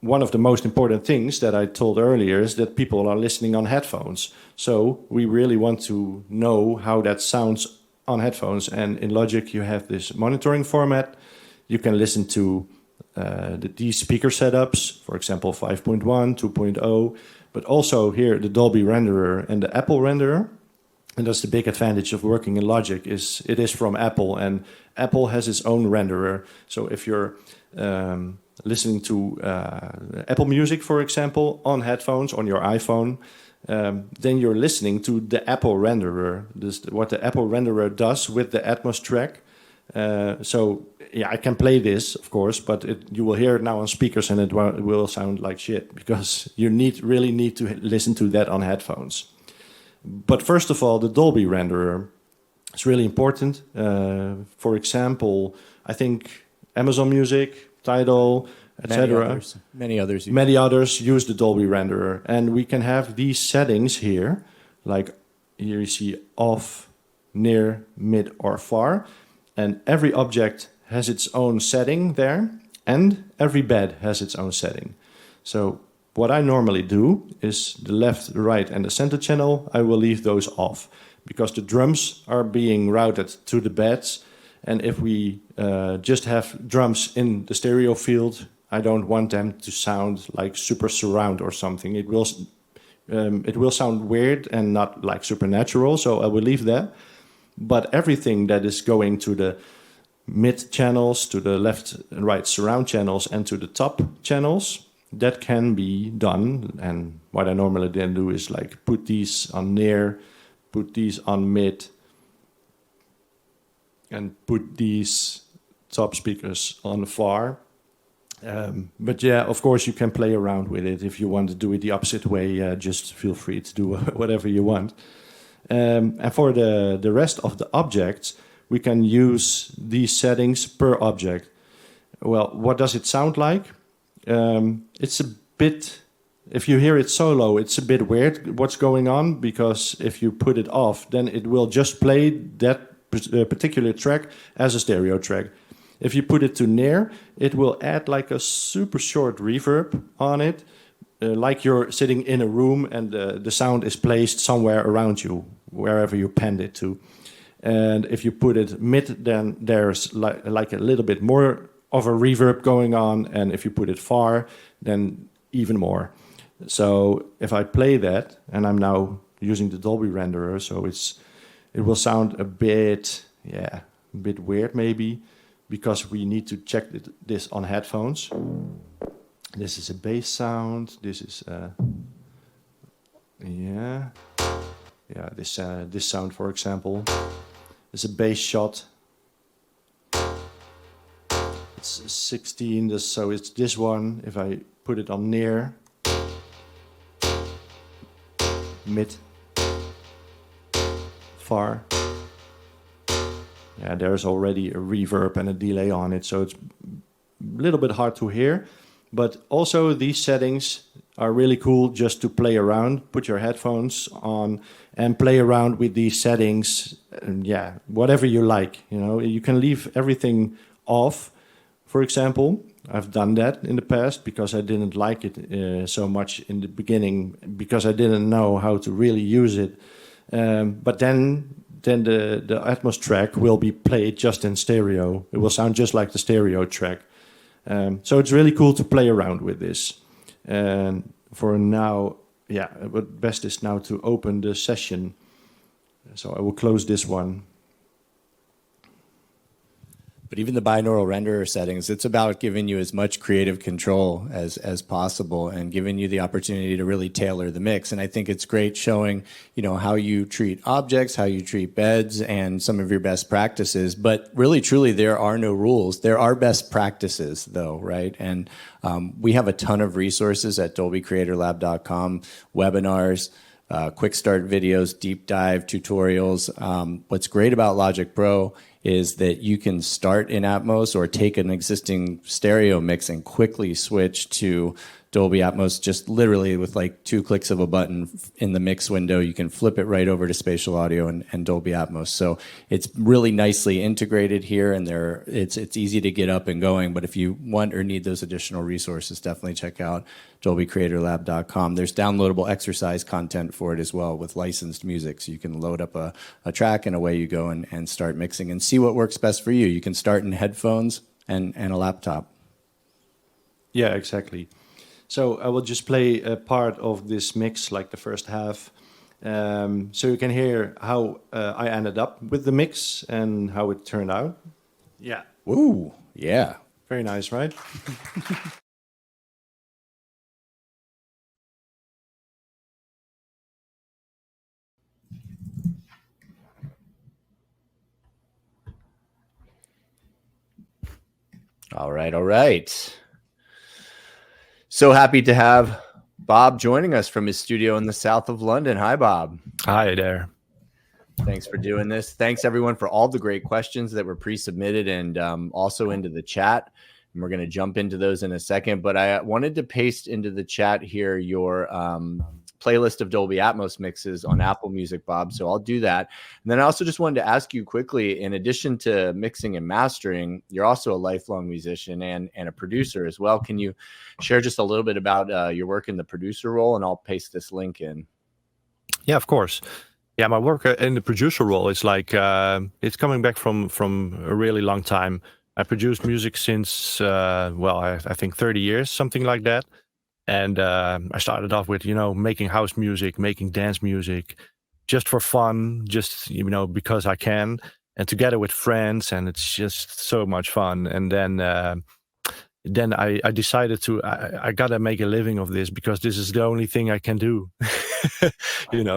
one of the most important things that I told earlier is that people are listening on headphones. So we really want to know how that sounds on headphones. And in Logic, you have this monitoring format. You can listen to these speaker setups, for example, 5.1, 2.0, but also here the Dolby renderer and the Apple renderer. And that's the big advantage of working in Logic, is it is from Apple, and Apple has its own renderer. So if you're listening to Apple Music, for example, on headphones, on your iPhone, then you're listening to the Apple renderer, what the Apple renderer does with the Atmos track. So yeah, I can play this, of course, but you will hear it now on speakers, and it will sound like shit, because you really need to listen to that on headphones. But first of all, the Dolby renderer is really important. For example, I think Amazon Music, Tidal, etc. Many others use the Dolby renderer, and we can have these settings here, like here you see off, near, mid, or far, and every object has its own setting there, and every bed has its own setting. So what I normally do is the left, the right, and the center channel, I will leave those off, because the drums are being routed to the beds, and if we just have drums in the stereo field, I don't want them to sound like super surround or something. It will sound weird and not like supernatural, so I will leave that. But everything that is going to the mid channels, to the left and right surround channels, and to the top channels, that can be done. And what I normally then do is like put these on near, put these on mid, and put these top speakers on far. But yeah, of course, you can play around with it. If you want to do it the opposite way, just feel free to do whatever you want. And for the rest of the objects, we can use these settings per object. Well, what does it sound like? It's a bit, if you hear it solo, it's a bit weird what's going on, because if you put it off, then it will just play that particular track as a stereo track. If you put it to near, it will add like a super short reverb on it, like you're sitting in a room and the sound is placed somewhere around you, wherever you panned it to. And if you put it mid, then there's like a little bit more of a reverb going on, and if you put it far, then even more. So if I play that, and I'm now using the Dolby renderer, so it will sound a bit weird maybe, because we need to check this on headphones. This is a bass sound. This is this sound, for example, is a bass shot. It's 16, so it's this one. If I put it on near, mid, far, yeah, there's already a reverb and a delay on it, so it's a little bit hard to hear. But also these settings are really cool just to play around. Put your headphones on and play around with these settings. And yeah, whatever you like. You know, you can leave everything off. For example, I've done that in the past because I didn't like it so much in the beginning, because I didn't know how to really use it. But then the Atmos track will be played just in stereo. It will sound just like the stereo track. So it's really cool to play around with this. And for now, yeah, but best is now to open the session. So I will close this one. But even the binaural renderer settings, it's about giving you as much creative control as possible and giving you the opportunity to really tailor the mix. And I think it's great showing, you know, how you treat objects, how you treat beds, and some of your best practices. But really, truly, there are no rules. There are best practices, though, right? And we have a ton of resources at dolbycreatorlab.com, webinars, quick start videos, deep dive tutorials. What's great about Logic Pro is that you can start in Atmos or take an existing stereo mix and quickly switch to Dolby Atmos just literally with like 2 clicks of a button in the mix window. You can flip it right over to spatial audio and Dolby Atmos. So it's really nicely integrated here, and it's easy to get up and going. But if you want or need those additional resources, definitely check out dolbycreatorlab.com. There's downloadable exercise content for it as well with licensed music. So you can load up a track and away you go and start mixing and see what works best for you. You can start in headphones and a laptop. Yeah, exactly. So I will just play a part of this mix, like the first half, So you can hear how I ended up with the mix and how it turned out. Yeah. Ooh, yeah. Very nice, right? All right, all right. So happy to have Bob joining us from his studio in the south of London. Hi, Bob. Hi there. Thanks for doing this. Thanks, everyone, for all the great questions that were pre-submitted and also into the chat. And we're going to jump into those in a second. But I wanted to paste into the chat here your playlist of Dolby Atmos mixes on Apple Music, Bob. So I'll do that. And then I also just wanted to ask you quickly, in addition to mixing and mastering, you're also a lifelong musician and a producer as well. Can you share just a little bit about your work in the producer role? And I'll paste this link in. Yeah, of course. Yeah, my work in the producer role is like it's coming back from a really long time. I produced music since I think 30 years, something like that. And I started off with making house music, making dance music, just for fun, just because I can, and together with friends, and it's just so much fun. And then I decided I gotta make a living of this because this is the only thing I can do.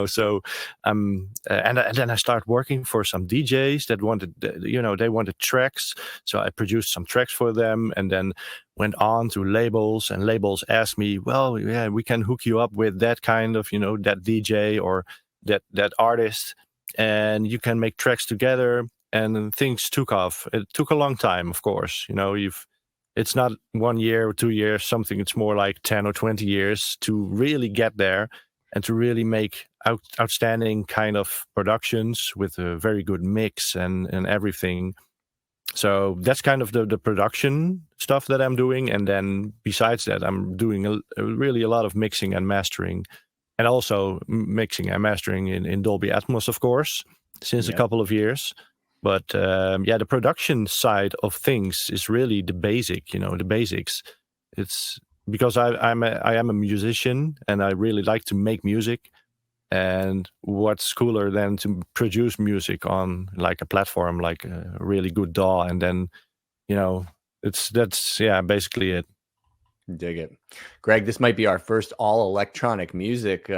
So and then I started working for some DJs that wanted they wanted tracks, so I produced some tracks for them, and then went on to labels, and labels asked me, well, yeah, we can hook you up with that kind of that DJ or that artist, and you can make tracks together. And things took off. It took a long time, of course. It's not 1 year or 2 years, something. It's more like 10 or 20 years to really get there and to really make outstanding kind of productions with a very good mix and everything. So that's kind of the production stuff that I'm doing. And then besides that, I'm doing really a lot of mixing and mastering, and also mixing and mastering in Dolby Atmos, of course, since a couple of years. But the production side of things is really the basics. It's because I am a musician and I really like to make music. And what's cooler than to produce music on like a platform like a really good DAW, and then that's basically it. Dig it. Greg, this might be our first all electronic music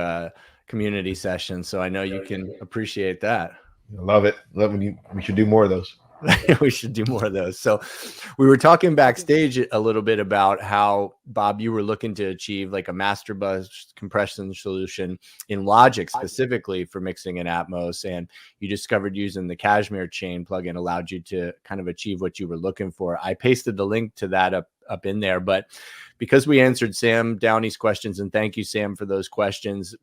community session, so I know you can appreciate that. I love it. We should do more of those. We should do more of those. So we were talking backstage a little bit about how, Bob, you were looking to achieve like a master bus compression solution in Logic specifically for mixing in Atmos, and you discovered using the Cashmere chain plugin allowed you to kind of achieve what you were looking for. I pasted the link to that up in there, but because we answered Sam Downey's questions, and thank you, Sam, for those questions.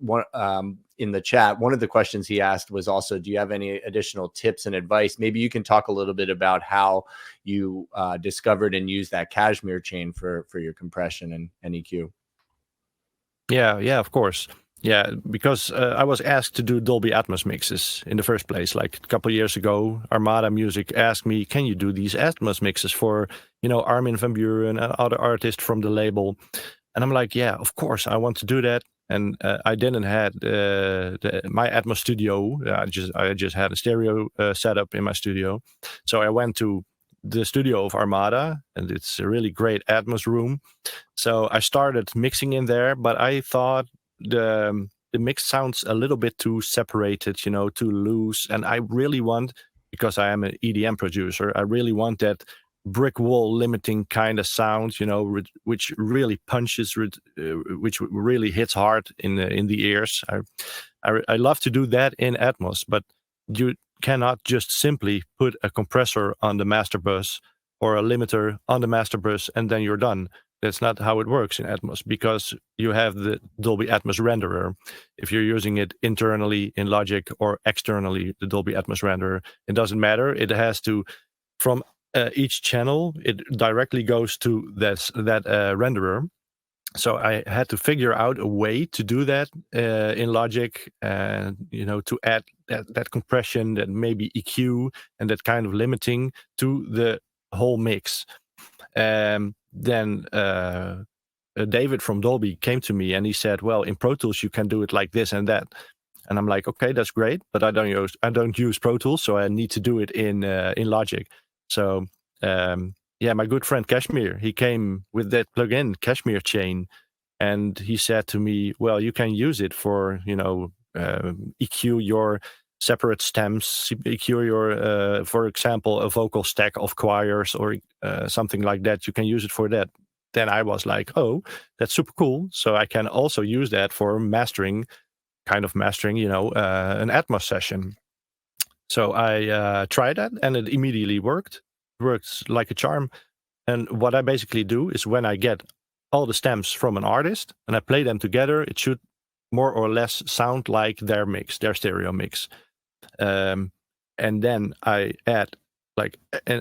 In the chat, one of the questions he asked was also, do you have any additional tips and advice? Maybe you can talk a little bit about how you discovered and used that Cashmere chain for your compression and EQ. Yeah, of course. Yeah, because I was asked to do Dolby Atmos mixes in the first place. Like a couple of years ago, Armada Music asked me, can you do these Atmos mixes for, Armin van Buuren and other artists from the label? And I'm like, yeah, of course, I want to do that. And I didn't have my Atmos studio. I just had a stereo setup in my studio. So I went to the studio of Armada, and it's a really great Atmos room. So I started mixing in there, but I thought the mix sounds a little bit too separated, too loose. And I really want, because I am an EDM producer, I really want that brick wall limiting kind of sound, which really punches, which really hits hard in the ears. I love to do that in Atmos, but you cannot just simply put a compressor on the master bus or a limiter on the master bus and then you're done. That's not how it works in Atmos, because you have the Dolby Atmos renderer. If you're using it internally in Logic or externally, the Dolby Atmos renderer, it doesn't matter. It has to, from each channel, it directly goes to that renderer. So I had to figure out a way to do that in Logic, and to add that compression, that maybe EQ, and that kind of limiting to the whole mix. Then David from Dolby came to me and he said, well, in Pro Tools you can do it like this and that. And I'm like, okay, that's great, but I don't use Pro Tools, so I need to do it in Logic. So my good friend Kashmir, he came with that plugin Kashmir Chain, and he said to me, well, you can use it for EQ your separate stems, EQ your for example a vocal stack of choirs or something like that. You can use it for that. Then I was like, oh, that's super cool. So I can also use that for mastering, an Atmos session. So I tried that, and it immediately worked. It works like a charm. And what I basically do is when I get all the stems from an artist and I play them together, it should more or less sound like their mix, their stereo mix. And then I add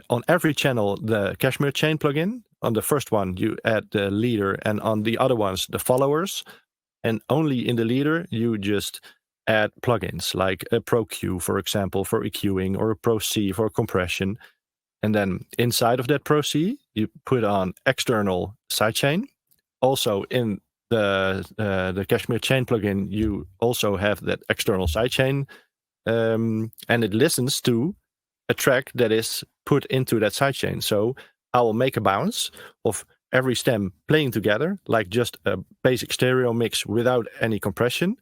on every channel the Kashmir Chain plugin. On the first one, you add the leader, and on the other ones, the followers. And only in the leader, you just add plugins like a Pro Q, for example, for EQing, or a Pro C for compression. And then inside of that Pro C, you put on external sidechain. Also in the Kashmir Chain plugin, you also have that external sidechain, and it listens to a track that is put into that sidechain. So I will make a bounce of every stem playing together, like just a basic stereo mix without any compression.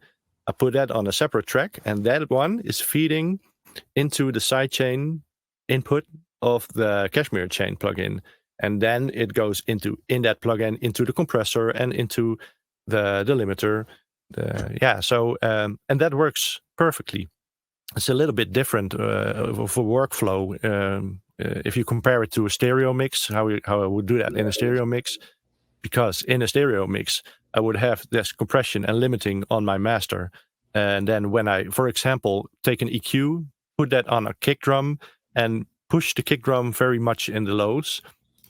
I put that on a separate track, and that one is feeding into the sidechain input of the Kashmir Chain plugin. And then it goes in that plugin into the compressor and into the limiter. And that works perfectly. It's a little bit different for workflow. If you compare it to a stereo mix, how I would do that in a stereo mix, because in a stereo mix, I would have this compression and limiting on my master. And then when I, for example, take an EQ, put that on a kick drum and push the kick drum very much in the lows,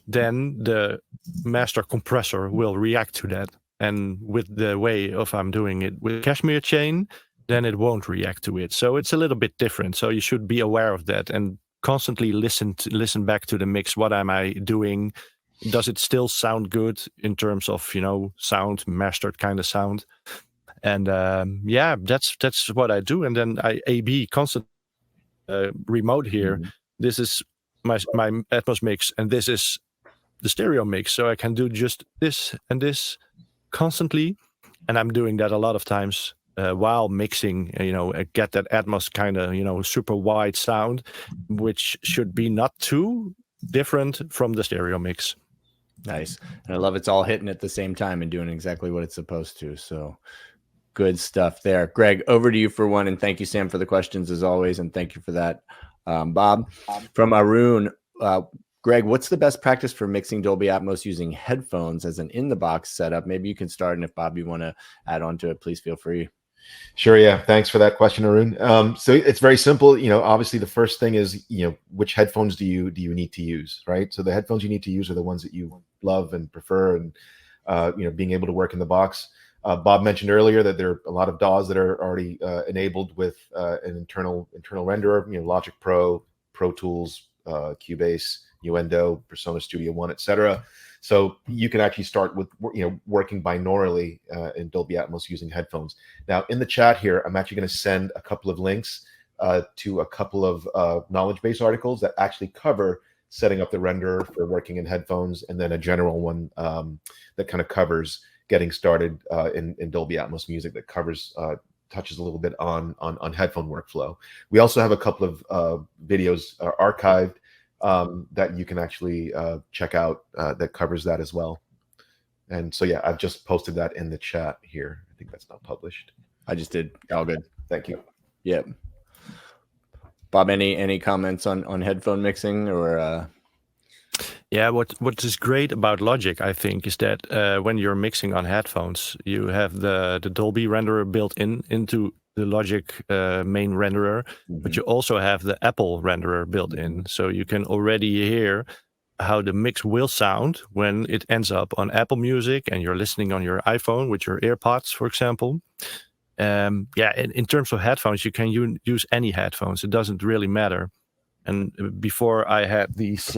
then the master compressor will react to that. And with the way of I'm doing it with Kashmir Chain, then it won't react to it. So it's a little bit different. So you should be aware of that and constantly listen back to the mix. What am I doing? Does it still sound good in terms of, sound, mastered kind of sound? And that's what I do. And then I A/B constant remote here. Mm-hmm. This is my Atmos mix, and this is the stereo mix. So I can do just this and this constantly. And I'm doing that a lot of times while mixing, get that Atmos kind of, super wide sound, which should be not too different from the stereo mix. Nice. And I love it's all hitting at the same time and doing exactly what it's supposed to. So good stuff there. Greg, over to you for one. And thank you, Sam, for the questions as always. And thank you for that. Bob, from Arun, Greg, what's the best practice for mixing Dolby Atmos using headphones as an in-the-box setup? Maybe you can start, and if Bob, you want to add on to it, please feel free. Sure, yeah. Thanks for that question, Arun. So it's very simple. Obviously the first thing is, which headphones do you need to use, right? So the headphones you need to use are the ones that you love and prefer, and being able to work in the box. Bob mentioned earlier that there are a lot of DAWs that are already enabled with an internal renderer, Logic Pro, Pro Tools, Cubase, Nuendo, Persona Studio One, etc. So you can actually start with working binaurally in Dolby Atmos using headphones. Now in the chat here, I'm actually going to send a couple of links to a couple of knowledge base articles that actually cover setting up the renderer for working in headphones, and then a general one that kind of covers getting started in Dolby Atmos music that covers touches a little bit on headphone workflow. We also have a couple of videos archived that you can actually check out that covers that as well. And so, yeah, I've just posted that in the chat here. I think that's not published. I just did. All good. Thank you. Yep. Bob, any comments on headphone mixing or? Yeah, what is great about Logic, I think, is that when you're mixing on headphones, you have the Dolby renderer built into the Logic main renderer, but you also have the Apple renderer built in. So you can already hear how the mix will sound when it ends up on Apple Music and you're listening on your iPhone with your AirPods, for example. In terms of headphones, you can use any headphones. It doesn't really matter. And before I had these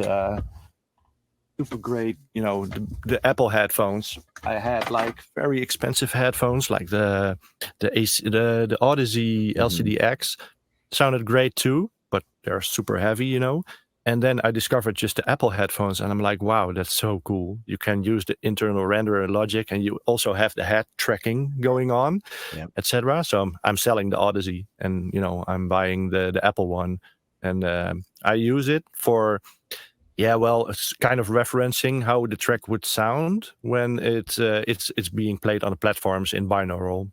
super great, the Apple headphones. I had like very expensive headphones, like the Odyssey LCD-X. Sounded great too, but they're super heavy, And then I discovered just the Apple headphones, and I'm like, wow, that's so cool. You can use the internal renderer logic, and you also have the head tracking going on, etc. So I'm selling the Odyssey, and I'm buying the Apple one, and I use it for, it's kind of referencing how the track would sound when it's being played on the platforms in binaural.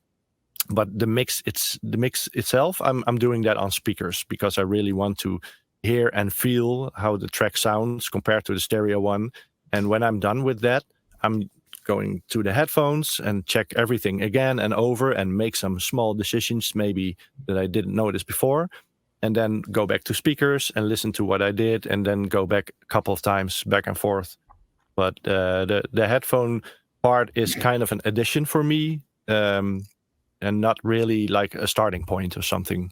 But the mix itself, I'm doing that on speakers because I really want to hear and feel how the track sounds compared to the stereo one. And when I'm done with that, I'm going to the headphones and check everything again and over and make some small decisions maybe that I didn't notice before, and then go back to speakers and listen to what I did, and then go back a couple of times back and forth. But the headphone part is kind of an addition for me, and not really like a starting point or something.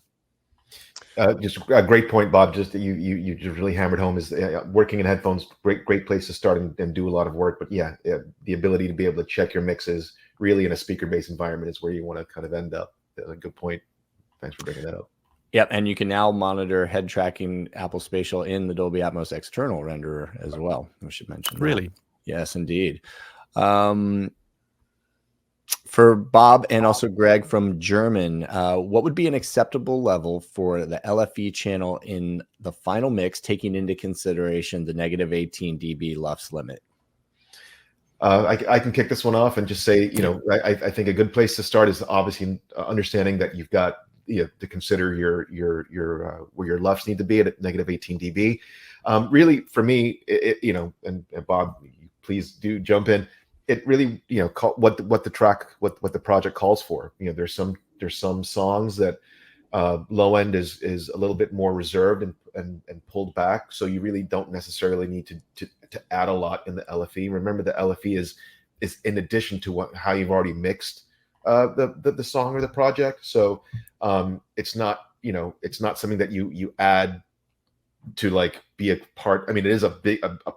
Just a great point, Bob. Just you just really hammered home is working in headphones. Great place to start and do a lot of work. But the ability to be able to check your mixes really in a speaker-based environment is where you want to kind of end up. That's a good point. Thanks for bringing that up. Yep, and you can now monitor head tracking Apple Spatial in the Dolby Atmos external renderer as well. We should mention that. Really? Yes, indeed. For Bob and also Greg from German, what would be an acceptable level for the LFE channel in the final mix, taking into consideration the negative 18 dB LUFS limit? I can kick this one off and just say, I think a good place to start is obviously understanding that you've got to consider your where your LUFS need to be at negative 18 dB. Really, for me, and Bob, please do jump in. It really, what the project calls for. There's some songs that low end is a little bit more reserved and pulled back, so you really don't necessarily need to add a lot in the LFE. Remember, the LFE is in addition to how you've already mixed the song or the project. So it's not something that you add to like be a part. I mean, it is a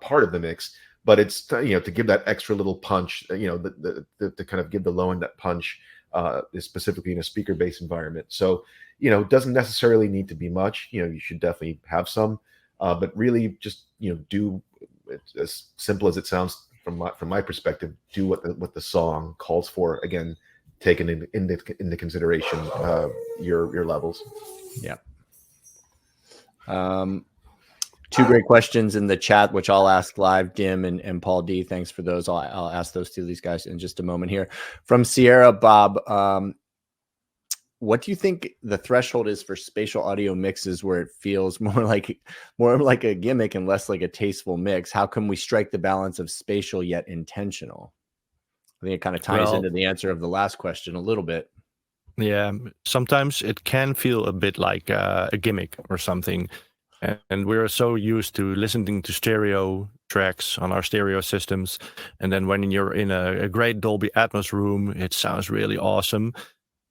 part of the mix, but it's to give that extra little punch, to kind of give the low end that punch, specifically in a speaker-based environment. So it doesn't necessarily need to be much. You should definitely have some, but really just do it as simple as it sounds from my perspective. Do what the song calls for. Again, taking into consideration your levels. Yeah. Two great questions in the chat, which I'll ask live. Dim and Paul D, thanks for those. I'll ask those to these guys in just a moment here. From Sierra, Bob, what do you think the threshold is for spatial audio mixes where it feels more like a gimmick and less like a tasteful mix? How can we strike the balance of spatial yet intentional? I think it kind of ties into the answer of the last question a little bit. Yeah, sometimes it can feel a bit like a gimmick or something. And we're so used to listening to stereo tracks on our stereo systems. And then when you're in a great Dolby Atmos room, it sounds really awesome.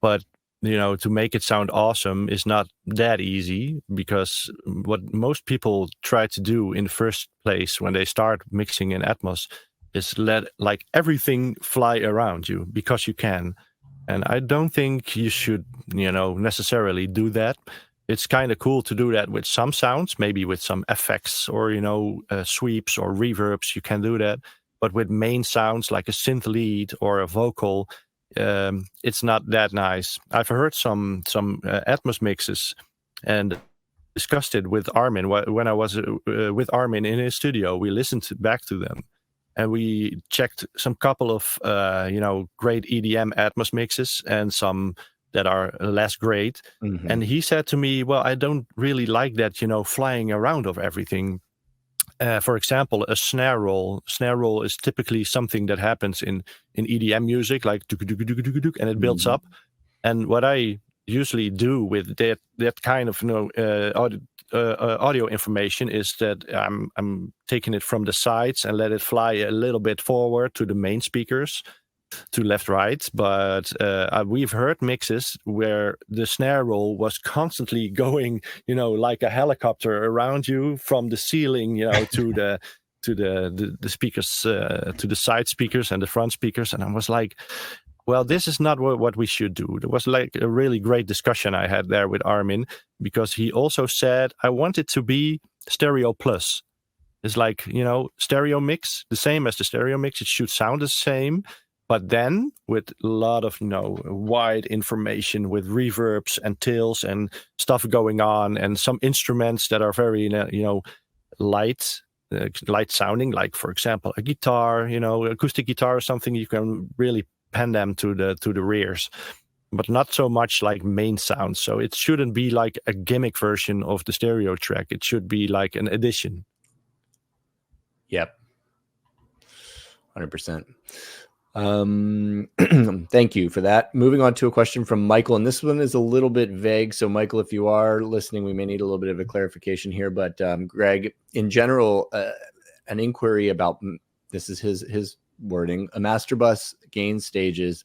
But, to make it sound awesome is not that easy, because what most people try to do in the first place when they start mixing in Atmos is let like everything fly around you because you can. And I don't think you should, necessarily do that. It's kind of cool to do that with some sounds, maybe with some effects or, sweeps or reverbs, you can do that. But with main sounds like a synth lead or a vocal, it's not that nice. I've heard some Atmos mixes and discussed it with Armin. When I was with Armin in his studio, we listened back to them. And we checked some couple of, great EDM Atmos mixes and some that are less great. Mm-hmm. And he said to me, well, I don't really like that, flying around of everything. For example, a snare roll. Snare roll is typically something that happens in EDM music, like and it builds up. And what I usually do with that kind of audio information is that I'm taking it from the sides and let it fly a little bit forward to the main speakers, to left, right. But we've heard mixes where the snare roll was constantly going, like a helicopter around you from the ceiling, to to the speakers, to the side speakers and the front speakers, and I was like, well, this is not what we should do. There was like a really great discussion I had there with Armin, because he also said, I want it to be stereo plus. It's like, stereo mix, the same as the stereo mix. It should sound the same, but then with a lot of, wide information with reverbs and tills and stuff going on, and some instruments that are very, light sounding, like, for example, a guitar, acoustic guitar or something. You can really pan them to the rears, but not so much like main sound. So it shouldn't be like a gimmick version of the stereo track. It should be like an addition. Yep. 100%. Thank you for that. Moving on to a question from Michael, and this one is a little bit vague. So Michael, if you are listening, we may need a little bit of a clarification here, but Greg, in general, an inquiry about, this is his wording, a master bus gain stages,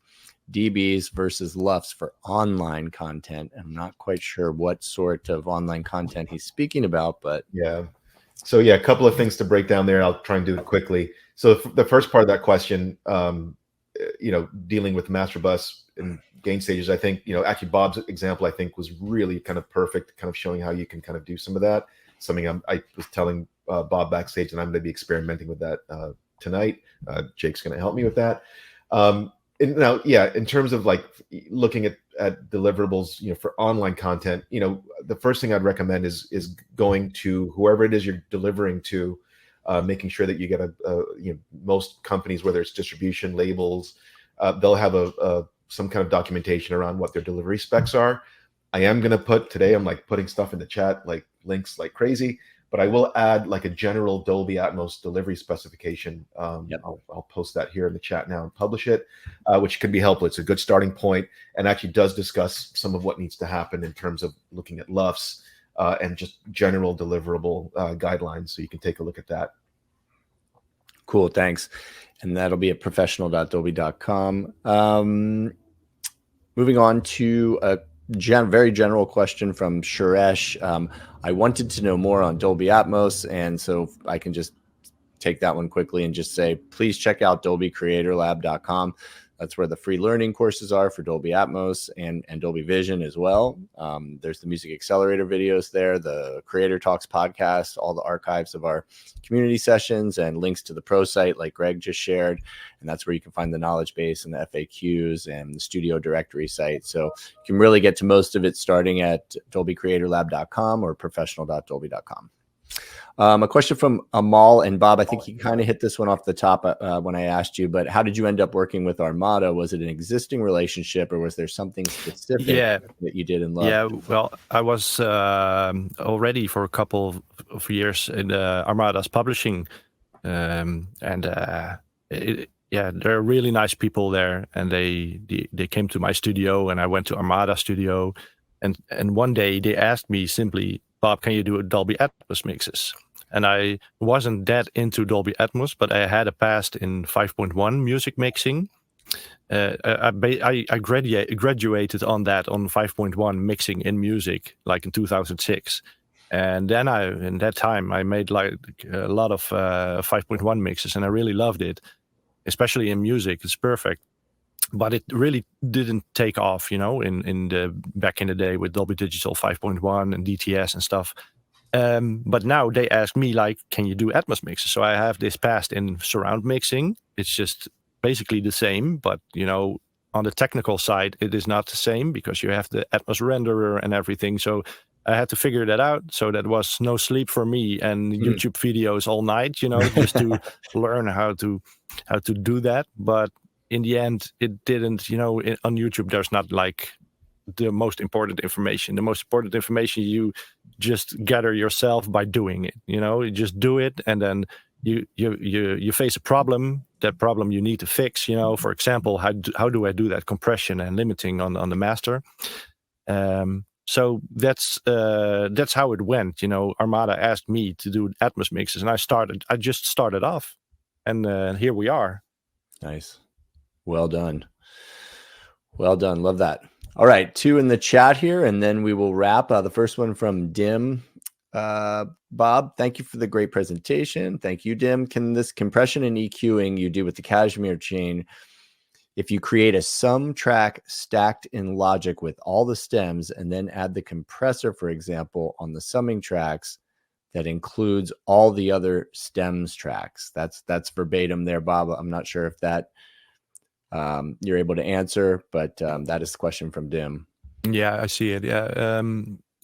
dBs versus LUFS for online content. I'm not quite sure what sort of online content he's speaking about, but yeah. So a couple of things to break down there. I'll try and do it quickly. So the first part of that question, dealing with master bus and gain stages, I think, actually Bob's example, I think, was really kind of perfect, kind of showing how you can kind of do some of that. Something I was telling Bob backstage, and I'm going to be experimenting with that tonight. Jake's going to help me with that. In terms of like looking at deliverables, for online content, the first thing I'd recommend is going to whoever it is you're delivering to, making sure that you get most companies, whether it's distribution labels, they'll have some kind of documentation around what their delivery specs are. I am going to I'm like putting stuff in the chat, like links like crazy, but I will add like a general Dolby Atmos delivery specification. I'll post that here in the chat now and publish it, which can be helpful. It's a good starting point, and actually does discuss some of what needs to happen in terms of looking at LUFS and just general deliverable guidelines. So you can take a look at that. Cool, thanks. And that'll be at professional.dolby.com. Moving on to a very general question from Suresh. I wanted to know more on Dolby Atmos, and so I can just take that one quickly and just say, please check out dolbycreatorlab.com. That's where the free learning courses are for Dolby Atmos and Dolby Vision as well. There's the Music Accelerator videos there, the Creator Talks podcast, all the archives of our community sessions, and links to the pro site like Greg just shared. And that's where you can find the knowledge base and the FAQs and the studio directory site. So you can really get to most of it starting at dolbycreatorlab.com or professional.dolby.com. A question from Amal, and Bob, I think you kind of hit this one off the top when I asked you, but how did you end up working with Armada? Was it an existing relationship, or was there something specific that you did in love? Yeah, well, I was already for a couple of years in Armada's publishing, and they're really nice people there, and they came to my studio, and I went to Armada studio, and one day they asked me simply, Bob, can you do Dolby Atmos mixes? And I wasn't that into Dolby Atmos, but I had a past in 5.1 music mixing. I graduated on 5.1 mixing in music, like in 2006. And then in that time, I made like a lot of 5.1 mixes, and I really loved it, especially in music. It's perfect. But it really didn't take off, back in the day with Dolby Digital 5.1 and DTS and stuff. But now they ask me, like, can you do Atmos mixes? So I have this past in surround mixing. It's just basically the same, but on the technical side, it is not the same because you have the Atmos renderer and everything. So I had to figure that out. So that was no sleep for me and YouTube videos all night, just to learn how to do that. But in the end, it didn't, on YouTube, there's not like the most important information. The most important information you just gather yourself by doing it. You just do it, and then you face a problem. That problem you need to fix. For example, how do I do that compression and limiting on the master? So that's how it went. Armada asked me to do Atmos mixes, and I just started off, and here we are. Nice. Well done. Well done. Love that. All right. 2 in the chat here, and then we will wrap. The first one from Dim. Bob, thank you for the great presentation. Thank you, Dim. Can this compression and EQing you do with the Cashmere chain, if you create a sum track stacked in Logic with all the stems and then add the compressor, for example, on the summing tracks that includes all the other stems tracks? That's verbatim there, Bob. I'm not sure if that you're able to answer, but that is the question from Dim. Yeah, I see it. Yeah.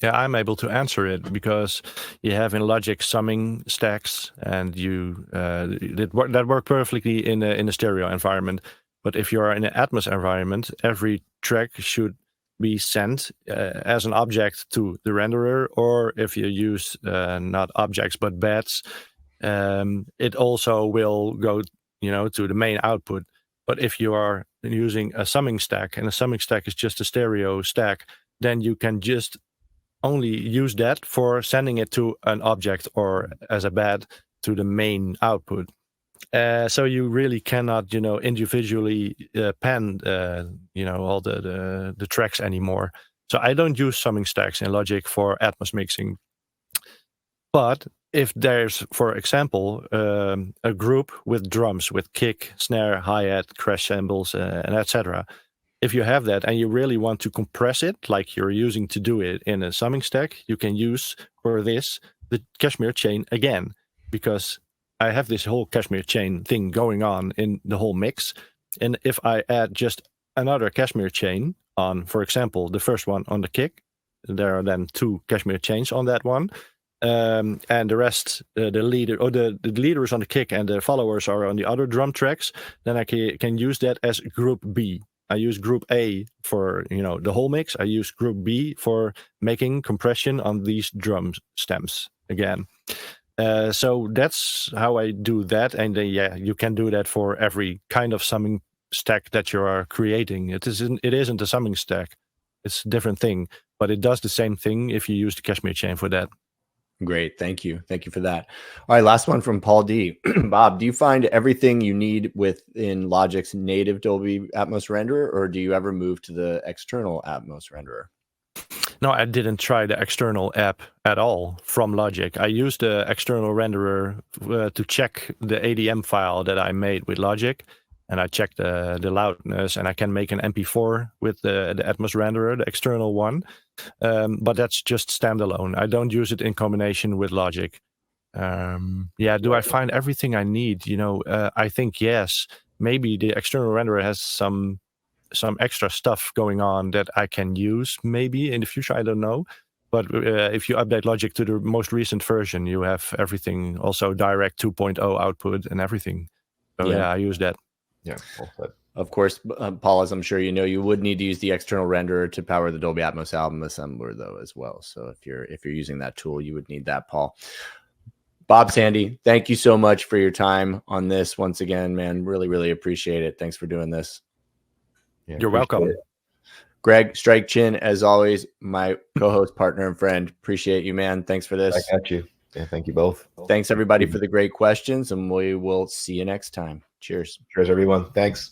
Yeah, I'm able to answer it because you have in Logic summing stacks, and you that work perfectly in a stereo environment. But if you're in an Atmos environment, every track should be sent as an object to the renderer, or if you use not objects but beds, it also will go, to the main output. But if you are using a summing stack, and a summing stack is just a stereo stack, then you can just only use that for sending it to an object or as a bed to the main output. So you really cannot, individually pen, all the tracks anymore. So I don't use summing stacks in Logic for Atmos mixing. But if there's, for example, a group with drums, with kick, snare, hi-hat, crash cymbals, and etc., if you have that and you really want to compress it, like you're using to do it in a summing stack, you can use for this the Cashmere chain again, because I have this whole Cashmere chain thing going on in the whole mix. And if I add just another Cashmere chain on, for example, the first one on the kick, there are then 2 Cashmere chains on that one. And the rest, the leader or the leaders on the kick and the followers are on the other drum tracks, then I can use that as group B. I use group A for, the whole mix. I use group B for making compression on these drum stems again. So that's how I do that. And you can do that for every kind of summing stack that you are creating. It isn't a summing stack. It's a different thing, but it does the same thing if you use the Cashmere chain for that. Great. Thank you. Thank you for that. All right. Last one from Paul D. Bob, do you find everything you need within Logic's native Dolby Atmos renderer, or do you ever move to the external Atmos renderer? No, I didn't try the external app at all from Logic. I used the external renderer to check the ADM file that I made with Logic, and I checked the loudness, and I can make an MP4 with the Atmos renderer, the external one. But that's just standalone. I don't use it in combination with Logic. Do I find everything I need? I think yes. Maybe the external renderer has some extra stuff going on that I can use maybe in the future. I don't know. But if you update Logic to the most recent version, you have everything, also direct 2.0 output and everything. So yeah, I use that. Yeah, well said. Of course, Paul, as I'm sure you know, you would need to use the external renderer to power the Dolby Atmos album assembler, though, as well. So if you're using that tool, you would need that, Paul. Bob Sandee, thank you so much for your time on this once again, man. Really, really appreciate it. Thanks for doing this. Yeah, you're welcome. It. Greg Stryke Chin, as always, my co-host, partner, and friend. Appreciate you, man. Thanks for this. I got you. Yeah, thank you both. Thanks, everybody, for the great questions, and we will see you next time. Cheers. Cheers, everyone. Thanks.